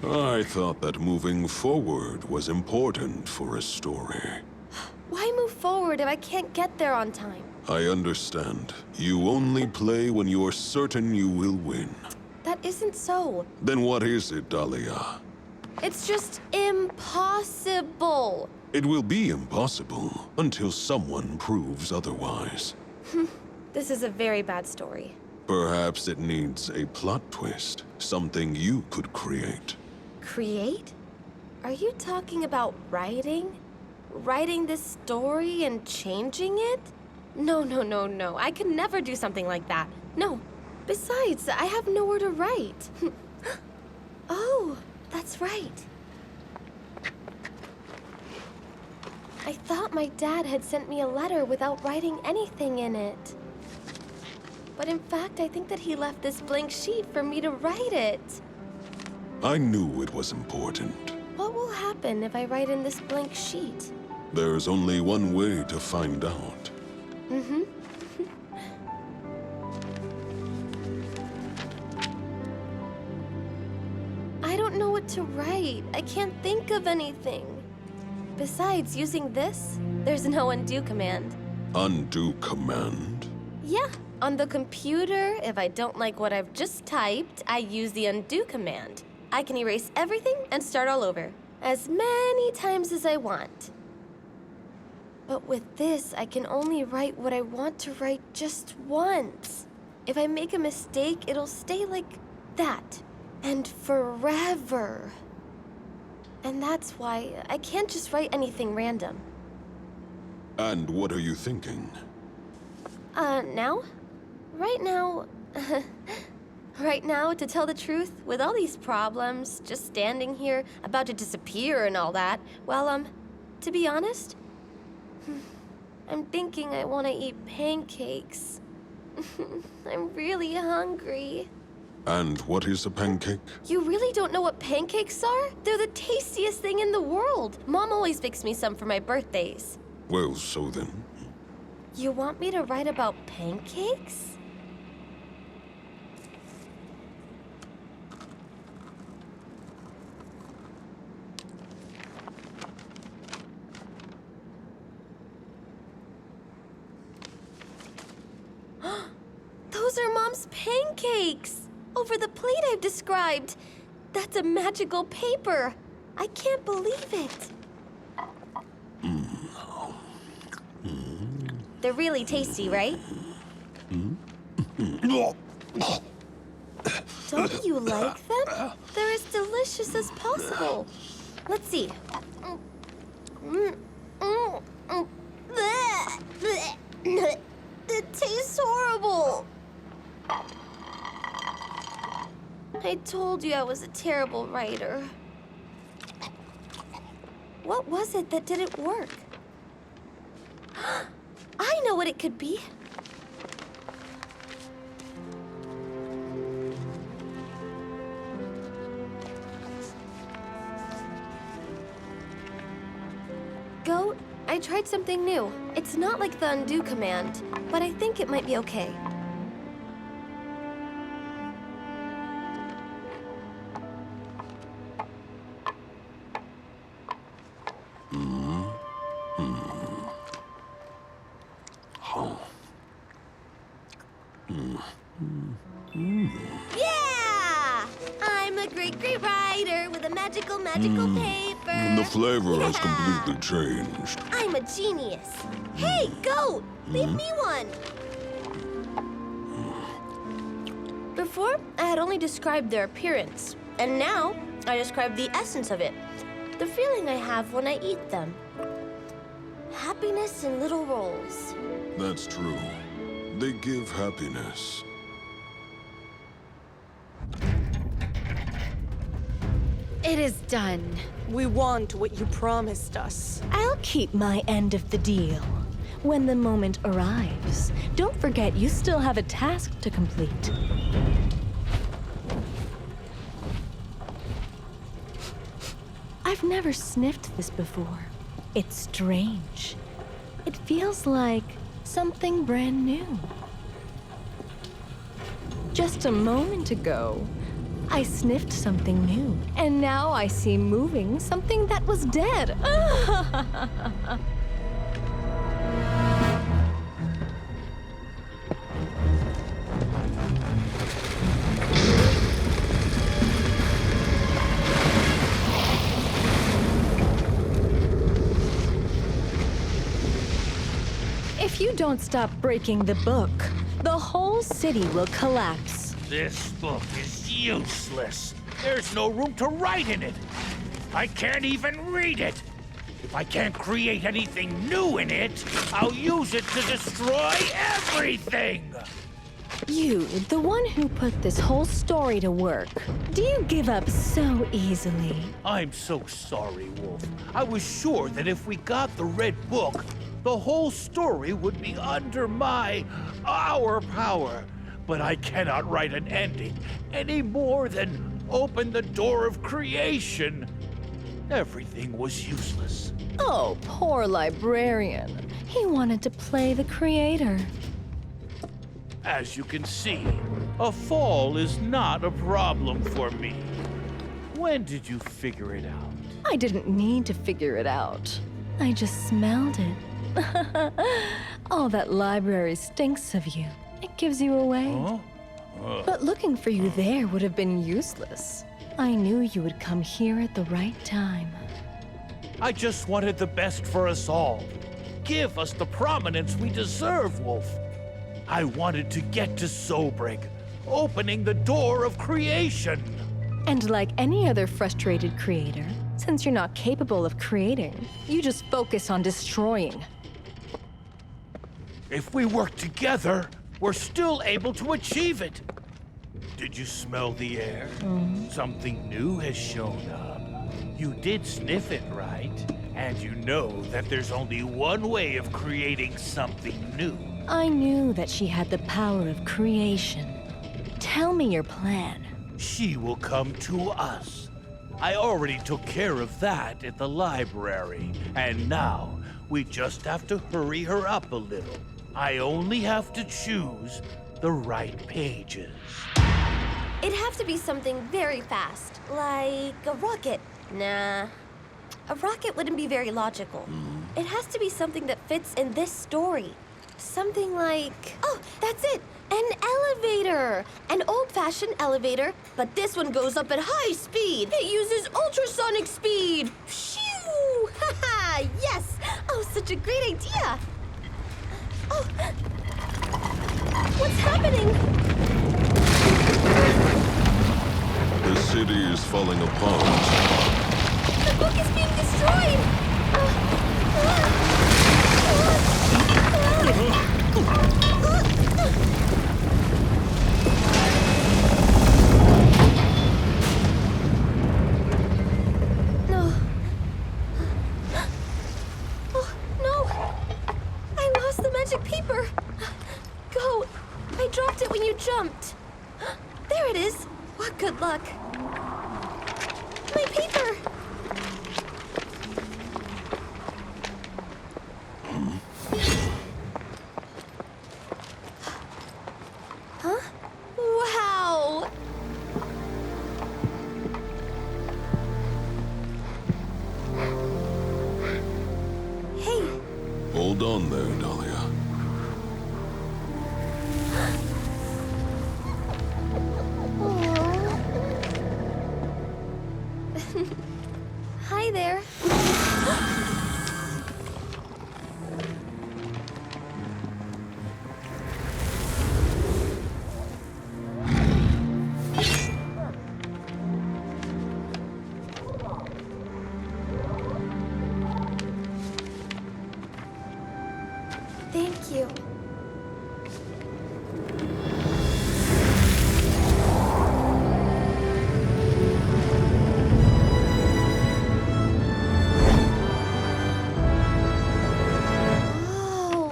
I thought that moving forward was important for a story. Why move forward if I can't get there on time? I understand. You only play when you're certain you will win. That isn't so. Then what is it, Dahlia? It's just impossible. It will be impossible until someone proves otherwise. This is a very bad story. Perhaps it needs a plot twist, something you could create. Create? Are you talking about writing? Writing this story and changing it? No, no, no, no. I could never do something like that. No. Besides, I have nowhere to write. Oh, that's right. I thought my dad had sent me a letter without writing anything in it. But in fact, I think that he left this blank sheet for me to write it. I knew it was important. What will happen if I write in this blank sheet? There's only one way to find out. Mm-hmm. I don't know what to write. I can't think of anything. Besides, using this, there's no undo command. Undo command? Yeah, on the computer, if I don't like what I've just typed, I use the undo command. I can erase everything and start all over, as many times as I want. But with this, I can only write what I want to write just once. If I make a mistake, it'll stay like that, and forever. And that's why I can't just write anything random. And what are you thinking? Now? Right now... Right now, to tell the truth, with all these problems, just standing here, about to disappear and all that, well, to be honest, I'm thinking I want to eat pancakes. I'm really hungry. And what is a pancake? You really don't know what pancakes are? They're the tastiest thing in the world. Mom always bakes me some for my birthdays. Well, so then. You want me to write about pancakes? Those are Mom's pancakes! Over the plate I've described! That's a magical paper! I can't believe it! They're really tasty, right? Don't you like them? They're as delicious as possible. Let's see. It tastes horrible! I told you I was a terrible writer. What was it that didn't work? I know what it could be. Goat, I tried something new. It's not like the undo command, but I think it might be okay. Yeah! I'm a great, great writer with a magical paper. The flavor has completely changed. I'm a genius. Hey, Goat! Leave me one. Before, I had only described their appearance. And now, I describe the essence of it. The feeling I have when I eat them. Happiness in little rolls. That's true. They give happiness. It is done. We want what you promised us. I'll keep my end of the deal. When the moment arrives, don't forget you still have a task to complete. I've never sniffed this before. It's strange. It feels like something brand new. Just a moment ago, I sniffed something new, and now I see moving something that was dead. If you don't stop breaking the book, the whole city will collapse. This book is useless. There's no room to write in it. I can't even read it. If I can't create anything new in it, I'll use it to destroy everything. You, the one who put this whole story to work, do you give up so easily? I'm so sorry, Wolf. I was sure that if we got the Red Book, the whole story would be under our power. But I cannot write an ending any more than open the door of creation. Everything was useless. Oh, poor librarian. He wanted to play the creator. As you can see, a fall is not a problem for me. When did you figure it out? I didn't need to figure it out. I just smelled it. All that library stinks of you. It gives you away. Huh? But looking for you there would have been useless. I knew you would come here at the right time. I just wanted the best for us all. Give us the prominence we deserve, Wolf. I wanted to get to Sobrig, opening the door of creation. And like any other frustrated creator, since you're not capable of creating, you just focus on destroying. If we work together, we're still able to achieve it. Did you smell the air? Something new has shown up. You did sniff it, right? And you know that there's only one way of creating something new. I knew that she had the power of creation. Tell me your plan. She will come to us. I already took care of that at the library, and now we just have to hurry her up a little. I only have to choose the right pages. It'd have to be something very fast, like a rocket. Nah, a rocket wouldn't be very logical. It has to be something that fits in this story. Something like, oh, that's it, an elevator. An old-fashioned elevator, but this one goes up at high speed. It uses ultrasonic speed. Phew! Haha, yes! Oh, such a great idea. Oh, what's happening? The city is falling apart. The book is being destroyed! No. Oh, no! I lost the magic paper! Go! I dropped it when you jumped! There it is! What good luck! My paper! Huh? Wow! Hey! Hold on there, Dahlia. Hi there. Thank you. Oh,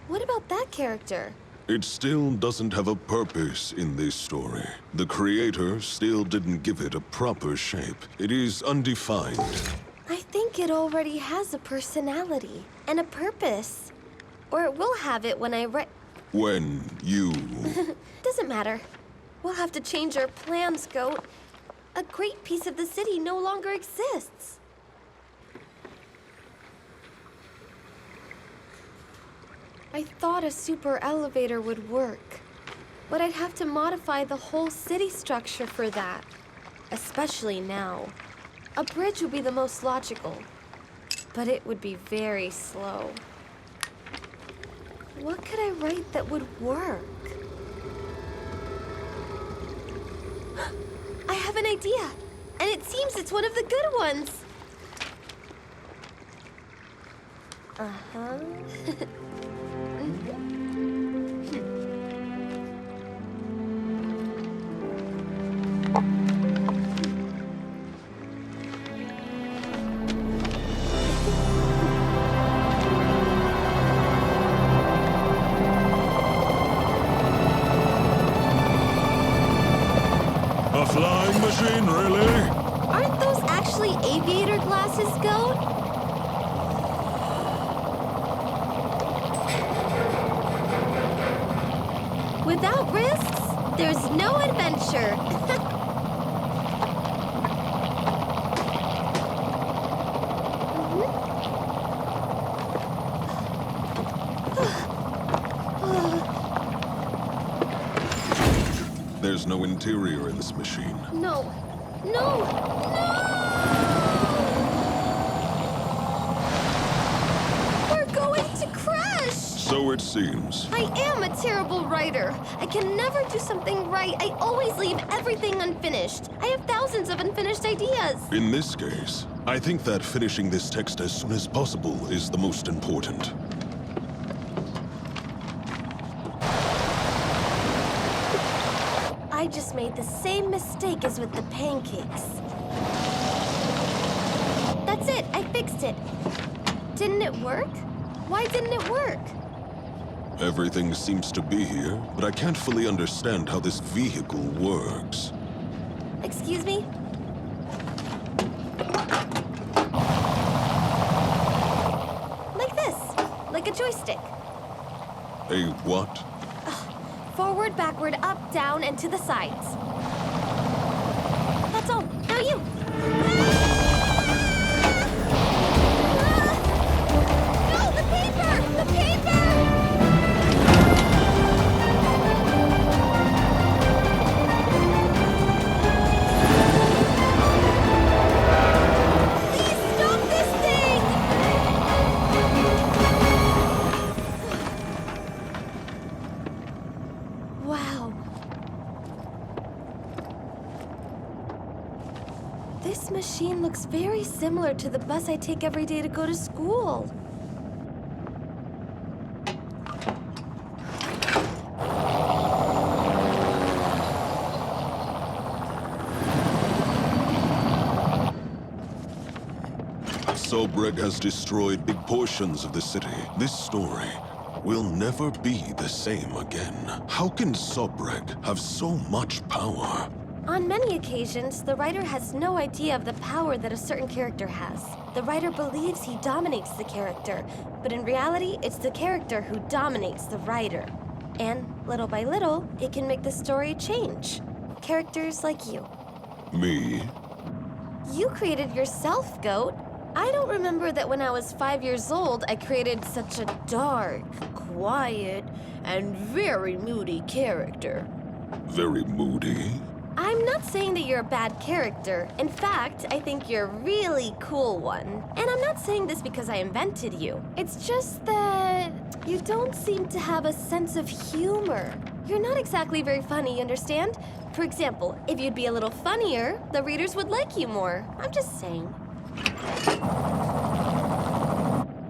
what about that character? It still doesn't have a purpose in this story. The creator still didn't give it a proper shape. It is undefined. I think it already has a personality and a purpose. Or it will have it when I write. When you... Doesn't matter. We'll have to change our plans, Goat. A great piece of the city no longer exists. I thought a super elevator would work, but I'd have to modify the whole city structure for that, especially now. A bridge would be the most logical, but it would be very slow. What could I write that would work? I have an idea, and it seems it's one of the good ones. Uh-huh. A flying machine, really? Aren't those actually aviator glasses, Goat? Without risks, there's no adventure. There's no interior in this machine. No. No! No! We're going to crash! So it seems. I am a terrible writer. I can never do something right. I always leave everything unfinished. I have thousands of unfinished ideas. In this case, I think that finishing this text as soon as possible is the most important. I just made the same mistake as with the pancakes. That's it. I fixed it. Didn't it work? Why didn't it work? Everything seems to be here, but I can't fully understand how this vehicle works. Excuse me? Like this. Like a joystick. A what? Forward, backward, up, down, and to the sides. That's all. Now you. No, the paper! The paper! Please stop this thing! Wow. This machine looks very similar to the bus I take every day to go to school. Sobreg has destroyed big portions of the city. This story will never be the same again. How can Sobreg have so much power? On many occasions, the writer has no idea of the power that a certain character has. The writer believes he dominates the character, but in reality, it's the character who dominates the writer. And little by little, it can make the story change. Characters like you. Me? You created yourself, Goat. I don't remember that when I was 5 years old, I created such a dark, quiet, and very moody character. Very moody? I'm not saying that you're a bad character. In fact, I think you're a really cool one. And I'm not saying this because I invented you. It's just that you don't seem to have a sense of humor. You're not exactly very funny, understand? For example, if you'd be a little funnier, the readers would like you more. I'm just saying.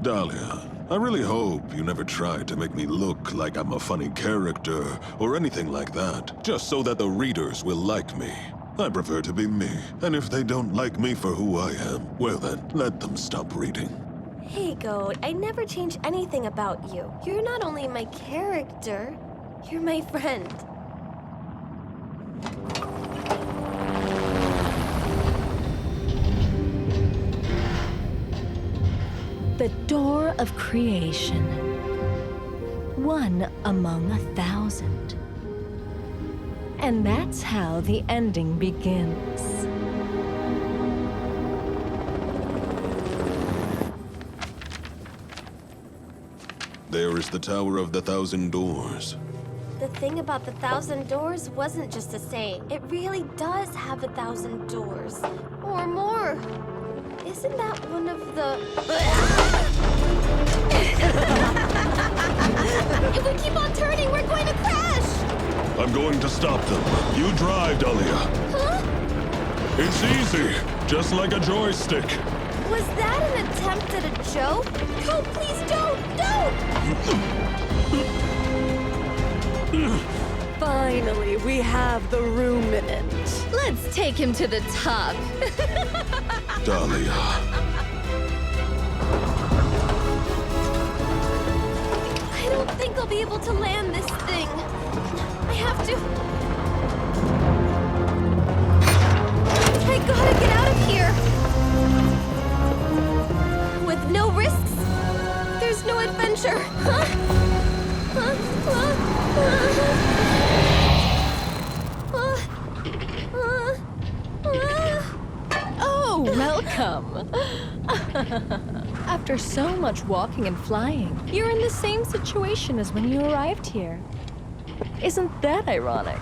Dahlia, I really hope you never tried to make me look like I'm a funny character or anything like that, just so that the readers will like me. I prefer to be me, and if they don't like me for who I am, well then, let them stop reading. Hey, Goat, I never change anything about you. You're not only my character, you're my friend. The door of creation. One among 1,000. And that's how the ending begins. There is the Tower of the Thousand Doors. The thing about the 1,000 doors wasn't just a saying. It really does have 1,000 doors. Or more. Isn't that one of the... If we keep on turning, we're going to crash! I'm going to stop them. You drive, Dahlia. Huh? It's easy, just like a joystick. Was that an attempt at a joke? Oh, please don't! Don't! Finally, we have the ruminant. Let's take him to the top. Dahlia. I don't think I'll be able to land this thing. I have to... I gotta get out of here. With no risks, there's no adventure. Huh? Oh, welcome! After so much walking and flying, you're in the same situation as when you arrived here. Isn't that ironic?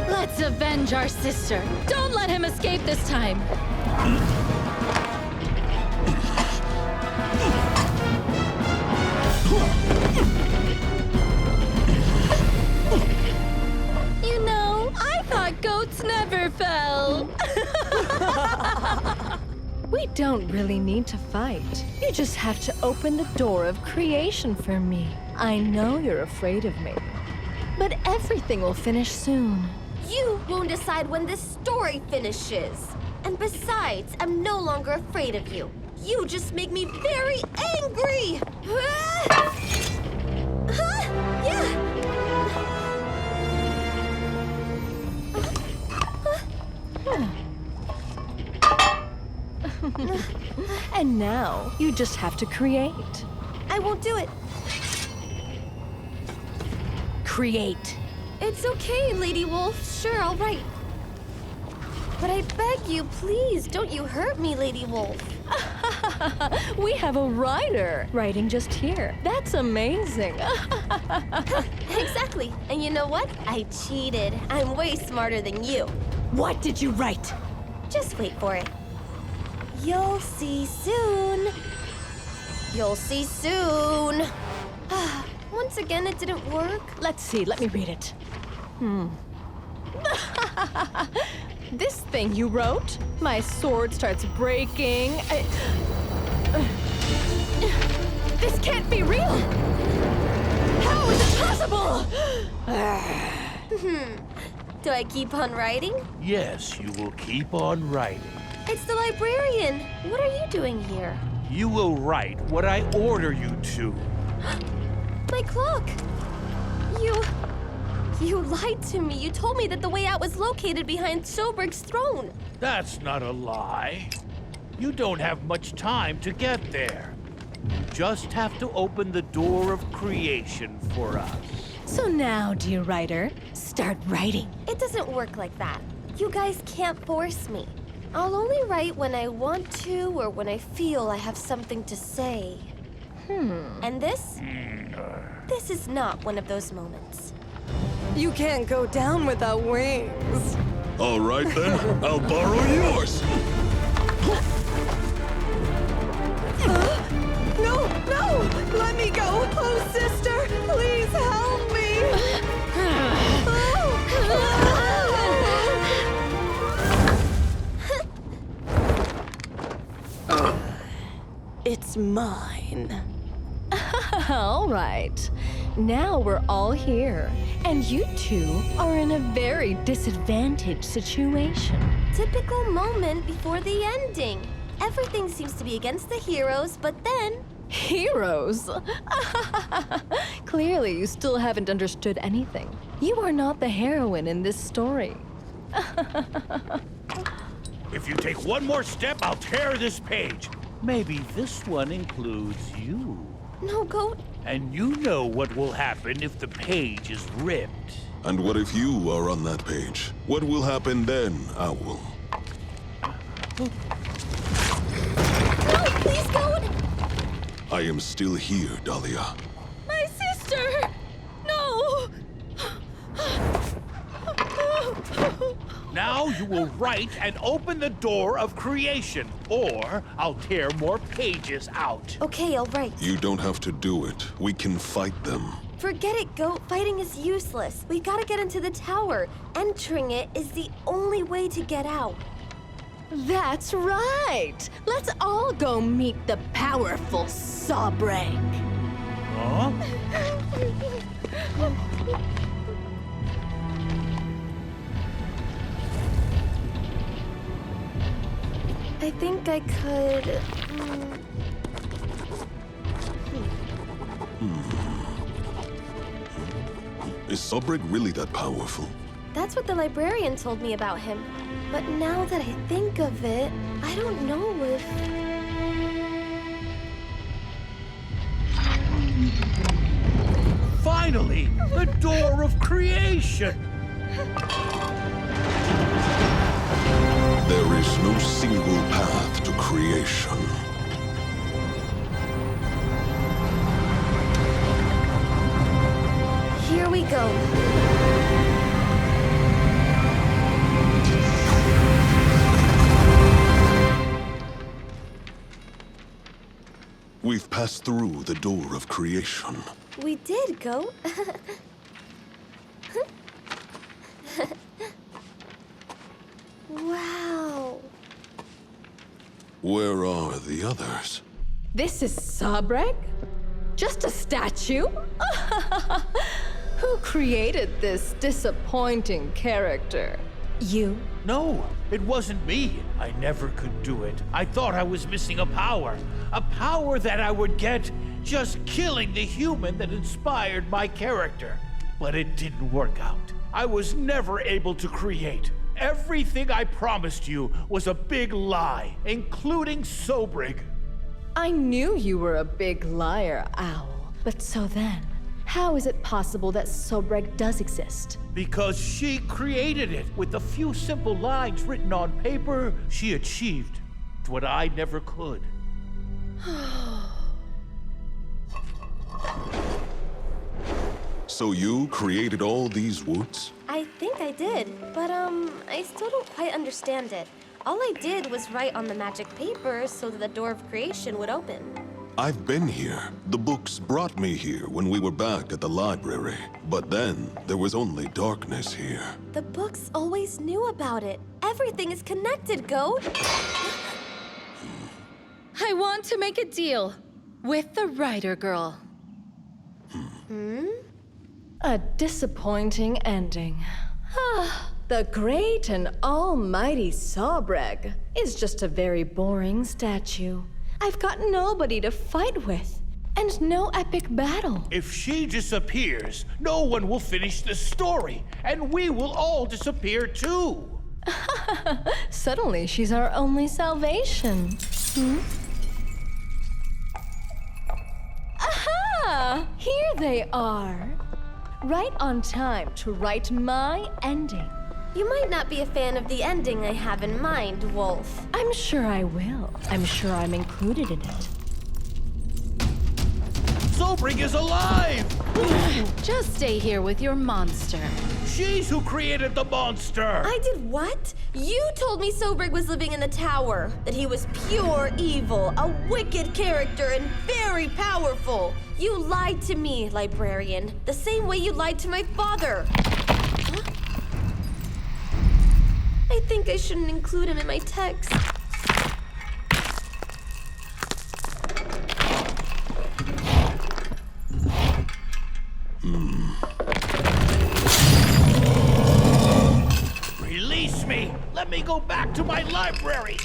Let's avenge our sister. Don't let him escape this time. You know, I thought goats never fell. We don't really need to fight. You just have to open the door of creation for me. I know you're afraid of me, but everything will finish soon. You won't decide when this story finishes. And besides, I'm no longer afraid of you. You just make me very angry! Huh? Yeah! And now, you just have to create. I won't do it. Create. It's okay, Lady Wolf. Sure, I'll write. But I beg you, please, don't you hurt me, Lady Wolf. We have a writer writing just here. That's amazing. Exactly. And you know what? I cheated. I'm way smarter than you. What did you write? Just wait for it. You'll see soon. You'll see soon. Once again, it didn't work. Let's see, let me read it. This thing you wrote? My sword starts breaking. This can't be real! How is it possible? Do I keep on writing? Yes, you will keep on writing. It's the librarian. What are you doing here? You will write what I order you to. My clock! You lied to me. You told me that the way out was located behind Soberg's throne. That's not a lie. You don't have much time to get there. You just have to open the door of creation for us. So now, dear writer, start writing. It doesn't work like that. You guys can't force me. I'll only write when I want to or when I feel I have something to say. And this? This is not one of those moments. You can't go down without wings. All right then, I'll borrow yours. No, no! Let me go! Oh, sister, please help me! It's mine. All right. Now we're all here, and you two are in a very disadvantaged situation. Typical moment before the ending. Everything seems to be against the heroes, but then Heroes? Clearly, you still haven't understood anything. You are not the heroine in this story. If you take one more step, I'll tear this page. Maybe this one includes you. No, Goat. And you know what will happen if the page is ripped. And what if you are on that page? What will happen then, Owl? No, please, Goat. I am still here, Dahlia. My sister! No! Now you will write and open the door of creation, or I'll tear more pages out. Okay, I'll write. You don't have to do it. We can fight them. Forget it, Goat. Fighting is useless. We gotta get into the tower. Entering it is the only way to get out. That's right! Let's all go meet the powerful Sawbreak. Huh? I think I could... Is Sawbreak really that powerful? That's what the librarian told me about him. But now that I think of it, I don't know if... Finally, the door of creation! There is no single path to creation. Here we go. We've passed through the door of creation. We did, Goat. Wow. Where are the others? This is Sawbreak? Just a statue? Who created this disappointing character? You? No, it wasn't me. I never could do it. I thought I was missing a power that I would get just killing the human that inspired my character. But it didn't work out. I was never able to create. Everything I promised you was a big lie, including Sawbreak. I knew you were a big liar, Owl. But so then, how is it possible that Sawbreak does exist? Because she created it. With a few simple lines written on paper, she achieved what I never could. So you created all these woods? I think I did, but I still don't quite understand it. All I did was write on the magic paper so that the door of creation would open. I've been here. The books brought me here when we were back at the library. But then, there was only darkness here. The books always knew about it. Everything is connected, Goat. I want to make a deal with the writer girl. A disappointing ending. The great and almighty Sawbreak is just a very boring statue. I've got nobody to fight with, and no epic battle. If she disappears, no one will finish the story, and we will all disappear too. Suddenly, she's our only salvation. Aha! Here they are. Right on time to write my ending. You might not be a fan of the ending I have in mind, Wolf. I'm sure I will. I'm sure I'm included in it. Sawbreak is alive! Just stay here with your monster. She's who created the monster! I did what? You told me Sawbreak was living in the tower, that he was pure evil, a wicked character, and very powerful. You lied to me, librarian, the same way you lied to my father. Huh? I think I shouldn't include him in my text. Release me! Let me go back to my library!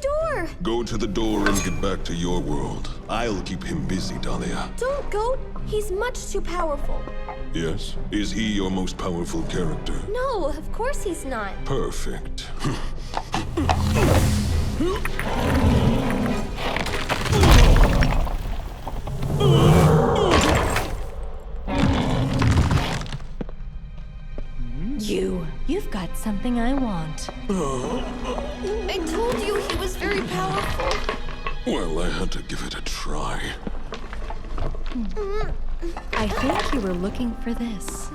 door! Go to the door and get back to your world. I'll keep him busy, Dahlia. Don't go. He's much too powerful. Yes? Is he your most powerful character? No, of course he's not. Perfect. You've got something I want. I told you he was very powerful. Well, I had to give it a try. I think you were looking for this.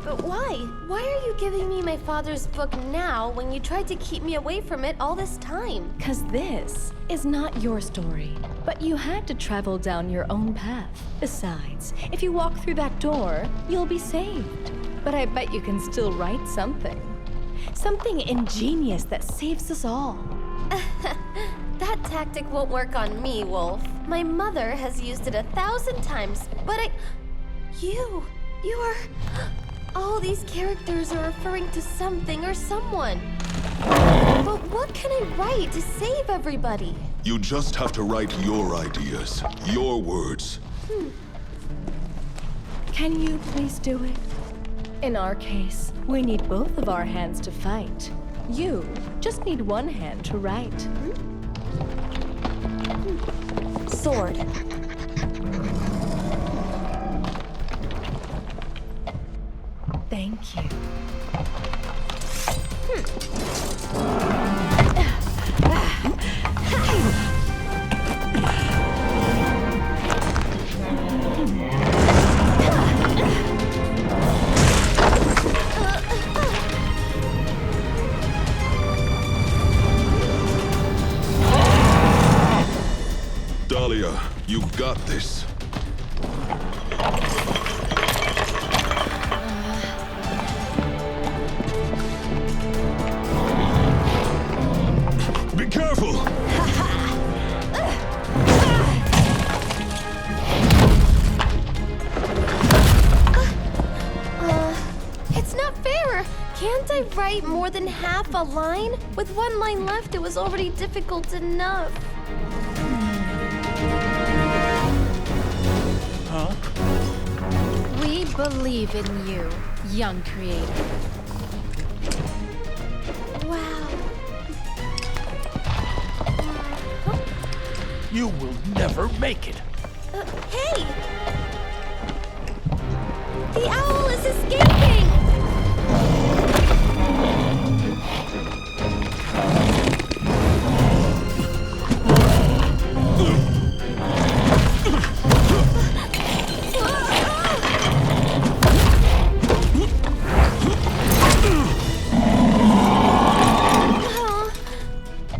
But why? Why are you giving me my father's book now when you tried to keep me away from it all this time? 'Cause this is not your story. But you had to travel down your own path. Besides, if you walk through that door, you'll be saved. But I bet you can still write something. Something ingenious that saves us all. That tactic won't work on me, Wolf. My mother has used it 1,000 times, but You are... All these characters are referring to something or someone. But what can I write to save everybody? You just have to write your ideas, your words. Can you please do it? In our case, we need both of our hands to fight. You just need one hand to write. Sword. Thank you. Dahlia, you got this. Be careful! It's not fair! Can't I write more than half a line? With one line left, it was already difficult enough. We believe in you, young creator. Wow. You will never make it. Hey! The owl is escaping!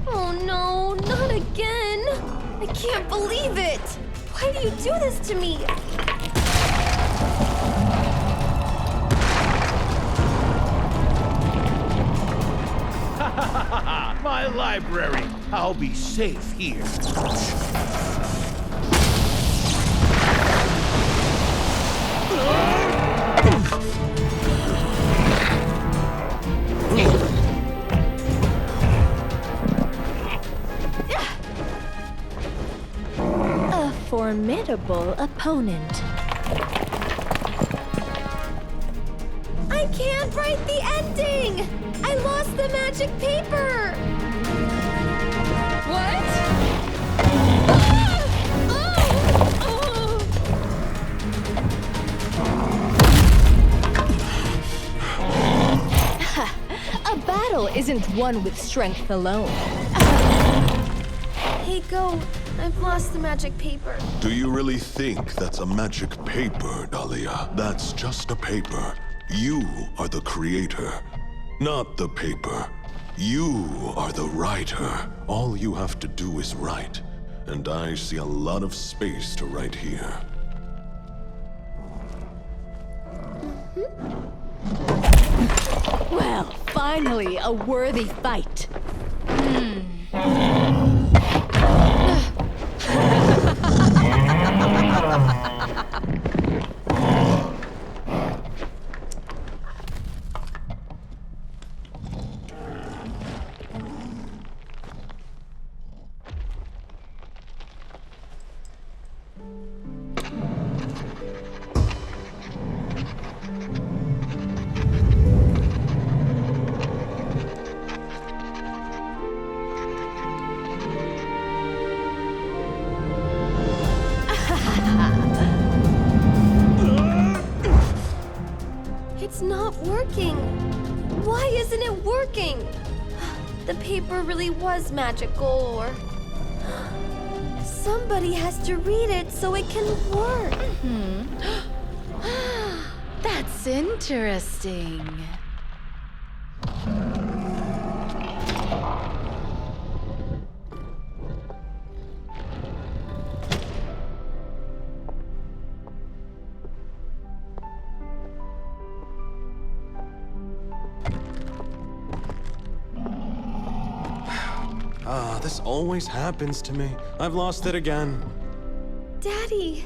Oh no, not again! I can't believe it! Why do you do this to me? My library. I'll be safe here. A formidable opponent. I can't write the ending! I lost the magic paper! What? A battle isn't won with strength alone. Hey, Go. I've lost the magic paper. Do you really think that's a magic paper, Dahlia? That's just a paper. You are the creator, not the paper. You are the writer. All you have to do is write. And I see a lot of space to write here. Well, finally, a worthy fight. the paper really was magical, or somebody has to read it so it can work. That's interesting. This always happens to me. I've lost it again. Daddy.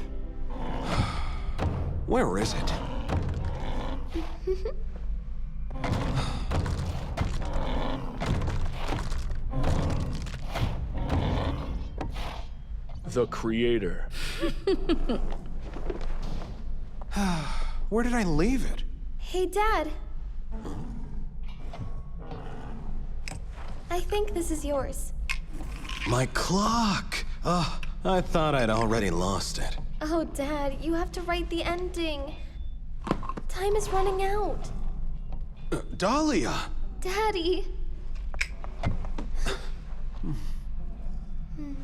Where is it? The creator. Where did I leave it? Hey, Dad. I think this is yours. My clock! I thought I'd already lost it. Oh, Dad, you have to write the ending. Time is running out. Dahlia! Daddy.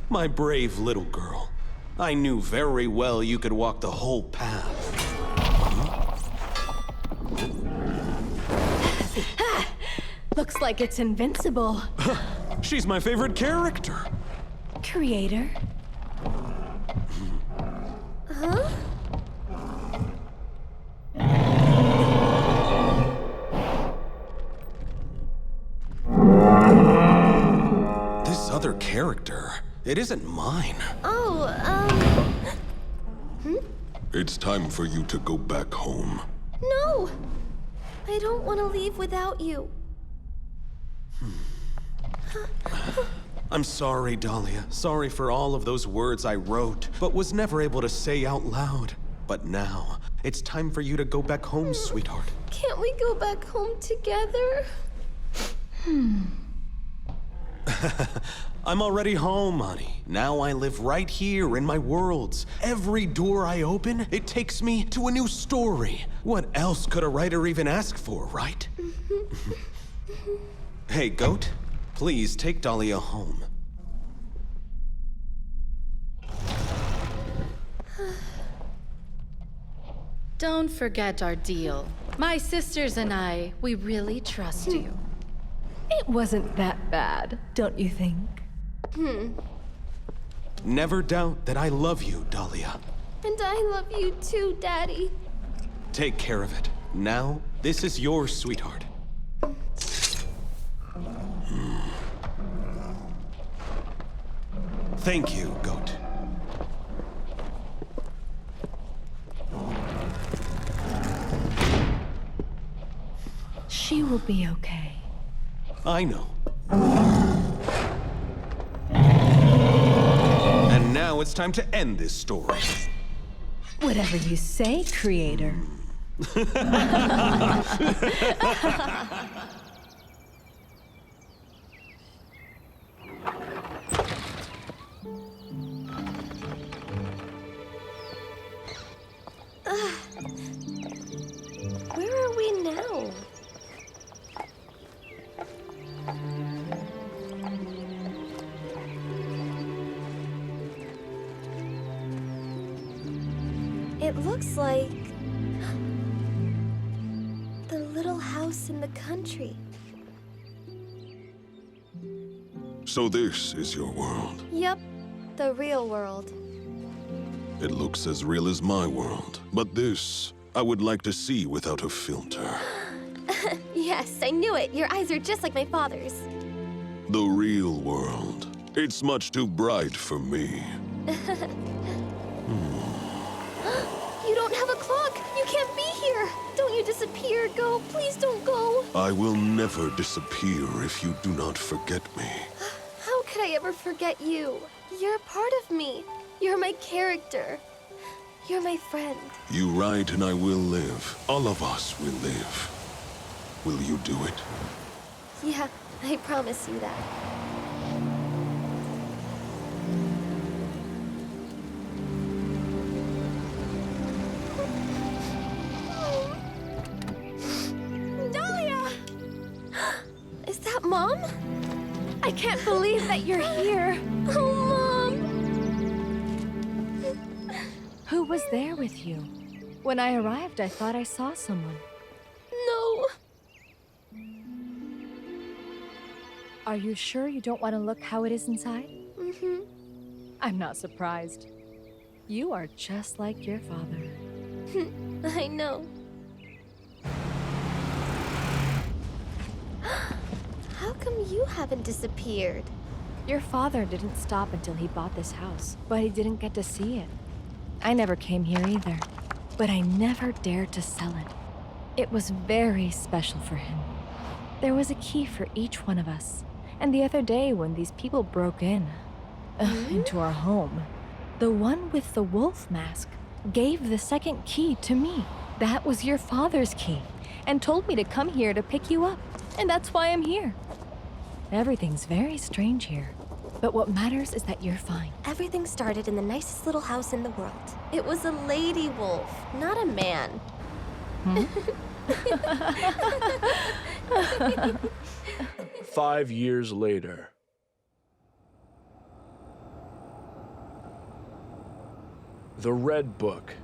My brave little girl. I knew very well you could walk the whole path. Looks like it's invincible. She's my favorite character. Creator. Huh? This other character, it isn't mine. Oh, It's time for you to go back home. No! I don't want to leave without you. I'm sorry, Dahlia. Sorry for all of those words I wrote, but was never able to say out loud. But now, it's time for you to go back home, sweetheart. Can't we go back home together? I'm already home, honey. Now I live right here in my worlds. Every door I open, it takes me to a new story. What else could a writer even ask for, right? Hey, Goat, please take Dahlia home. Don't forget our deal. My sisters and I, we really trust you. It wasn't that bad, don't you think? Never doubt that I love you, Dahlia. And I love you too, Daddy. Take care of it. Now, this is yours, sweetheart. Thank you, Goat. She will be okay. I know. And now it's time to end this story. Whatever you say, Creator. Where are we now? It looks like the little house in the country. So this is your world. Yep, the real world. It looks as real as my world. But this, I would like to see without a filter. Yes, I knew it. Your eyes are just like my father's. The real world. It's much too bright for me. You don't have a clock. You can't be here. Don't you disappear. Go. Please don't go. I will never disappear if you do not forget me. How could I ever forget you? You're a part of me. You're my character. You're my friend. You write and I will live. All of us will live. Will you do it? Yeah, I promise you that. Dahlia! Is that Mom? I can't believe that you're here. Oh, Mom! Who was there with you? When I arrived, I thought I saw someone. No. Are you sure you don't want to look how it is inside? Mm-hmm. I'm not surprised. You are just like your father. I know. How come you haven't disappeared? Your father didn't stop until he bought this house, but he didn't get to see it. I never came here either, but I never dared to sell it. It was very special for him. There was a key for each one of us. And the other day when these people broke into our home, the one with the wolf mask gave the second key to me. That was your father's key, and told me to come here to pick you up. And that's why I'm here. Everything's very strange here. But what matters is that you're fine. Everything started in the nicest little house in the world. It was a lady wolf, not a man. 5 years later. The Red Book.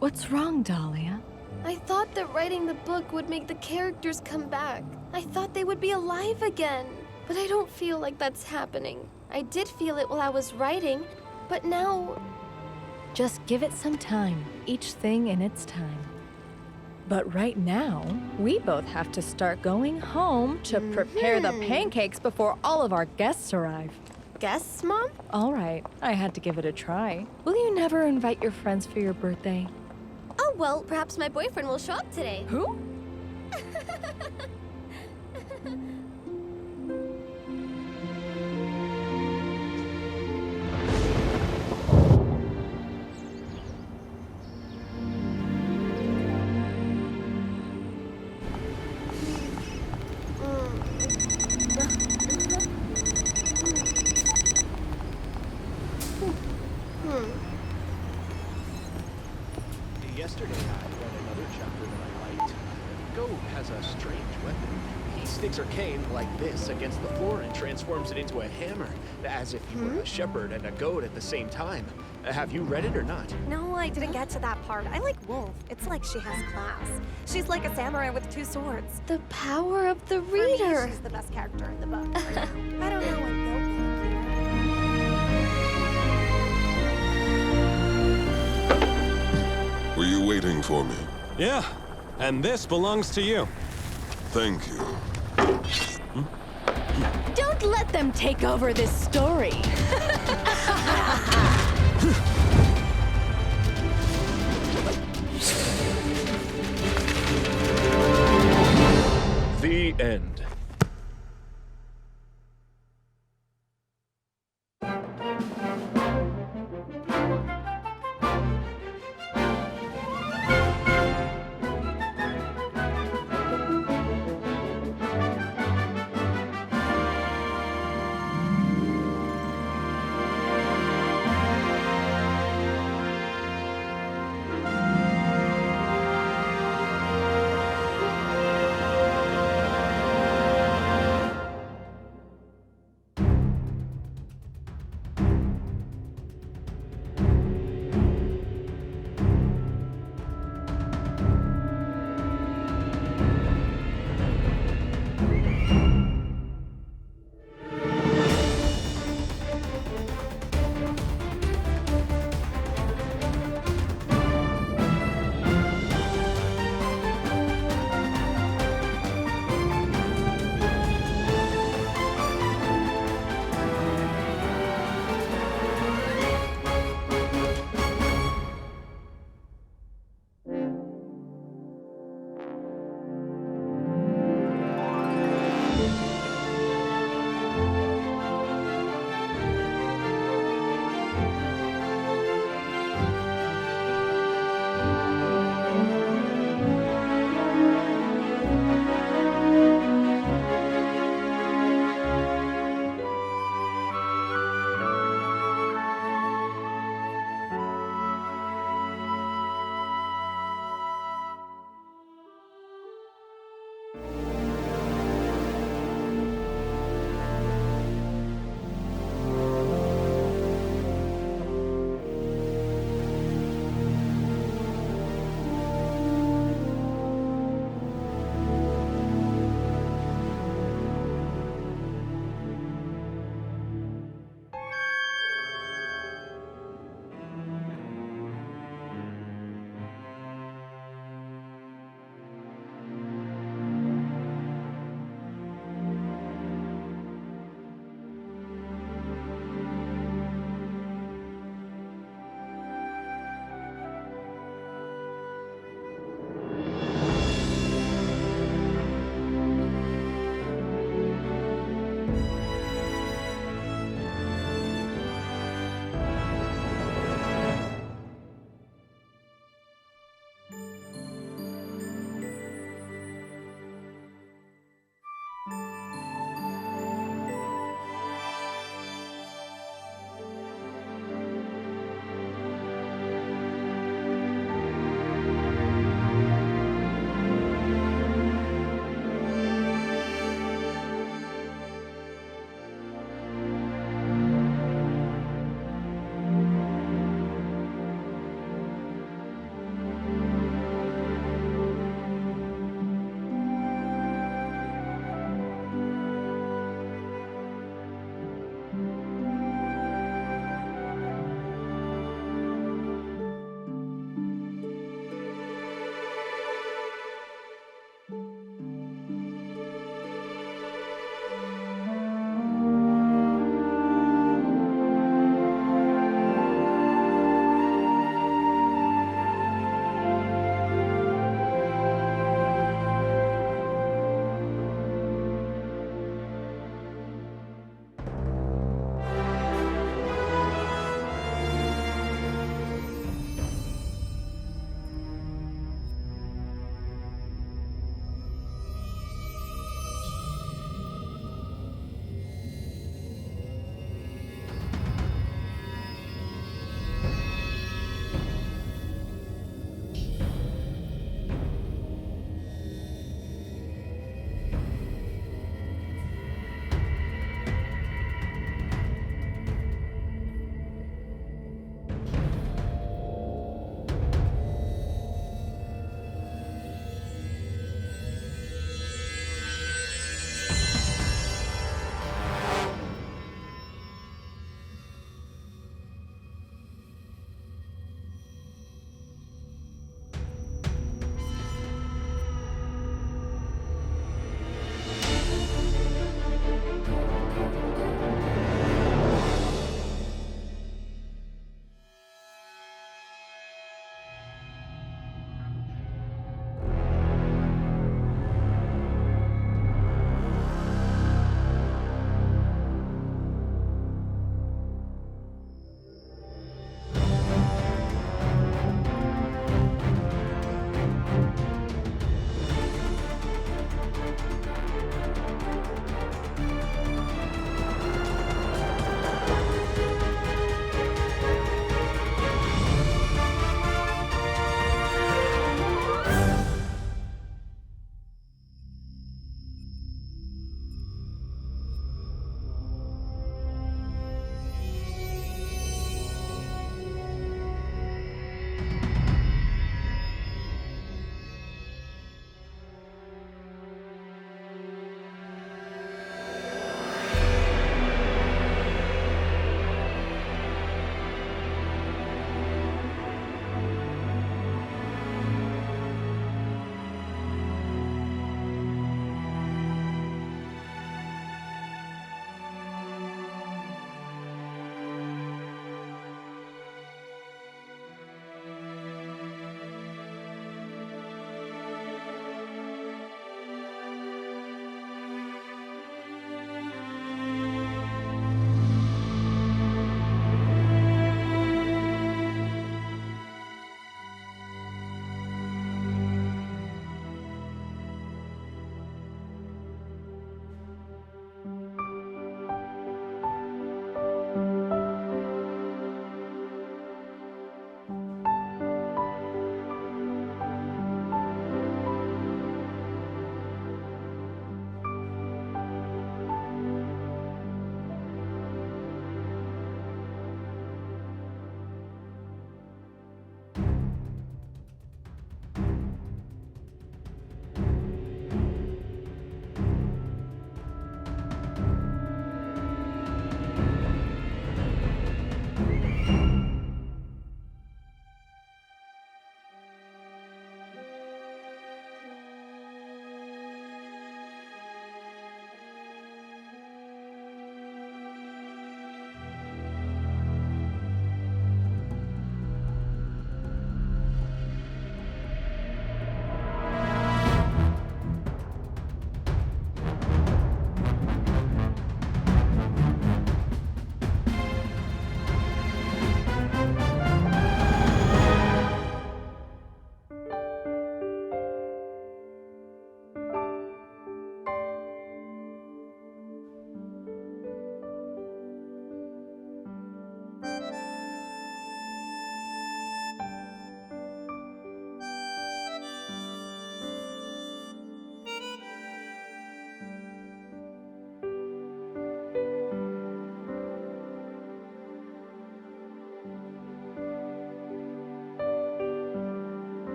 What's wrong, Dahlia? I thought that writing the book would make the characters come back. I thought they would be alive again. But I don't feel like that's happening. I did feel it while I was writing, but now... Just give it some time, each thing in its time. But right now, we both have to start going home to prepare the pancakes before all of our guests arrive. Guests, Mom? All right, I had to give it a try. Will you never invite your friends for your birthday? Oh, well, perhaps my boyfriend will show up today. Who? Yesterday, I read another chapter that I liked. Goat has a strange weapon. He sticks her cane like this against the floor and transforms it into a hammer, as if he were a shepherd and a goat at the same time. Have you read it or not? No, I didn't get to that part. I like Wolf. It's like she has class. She's like a samurai with 2 swords. The power of the For me, reader. she's the best character in the book. Right now. I don't know what Goat will look Were you waiting for me? Yeah, and this belongs to you. Thank you. Don't let them take over this story. The end.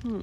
Huh?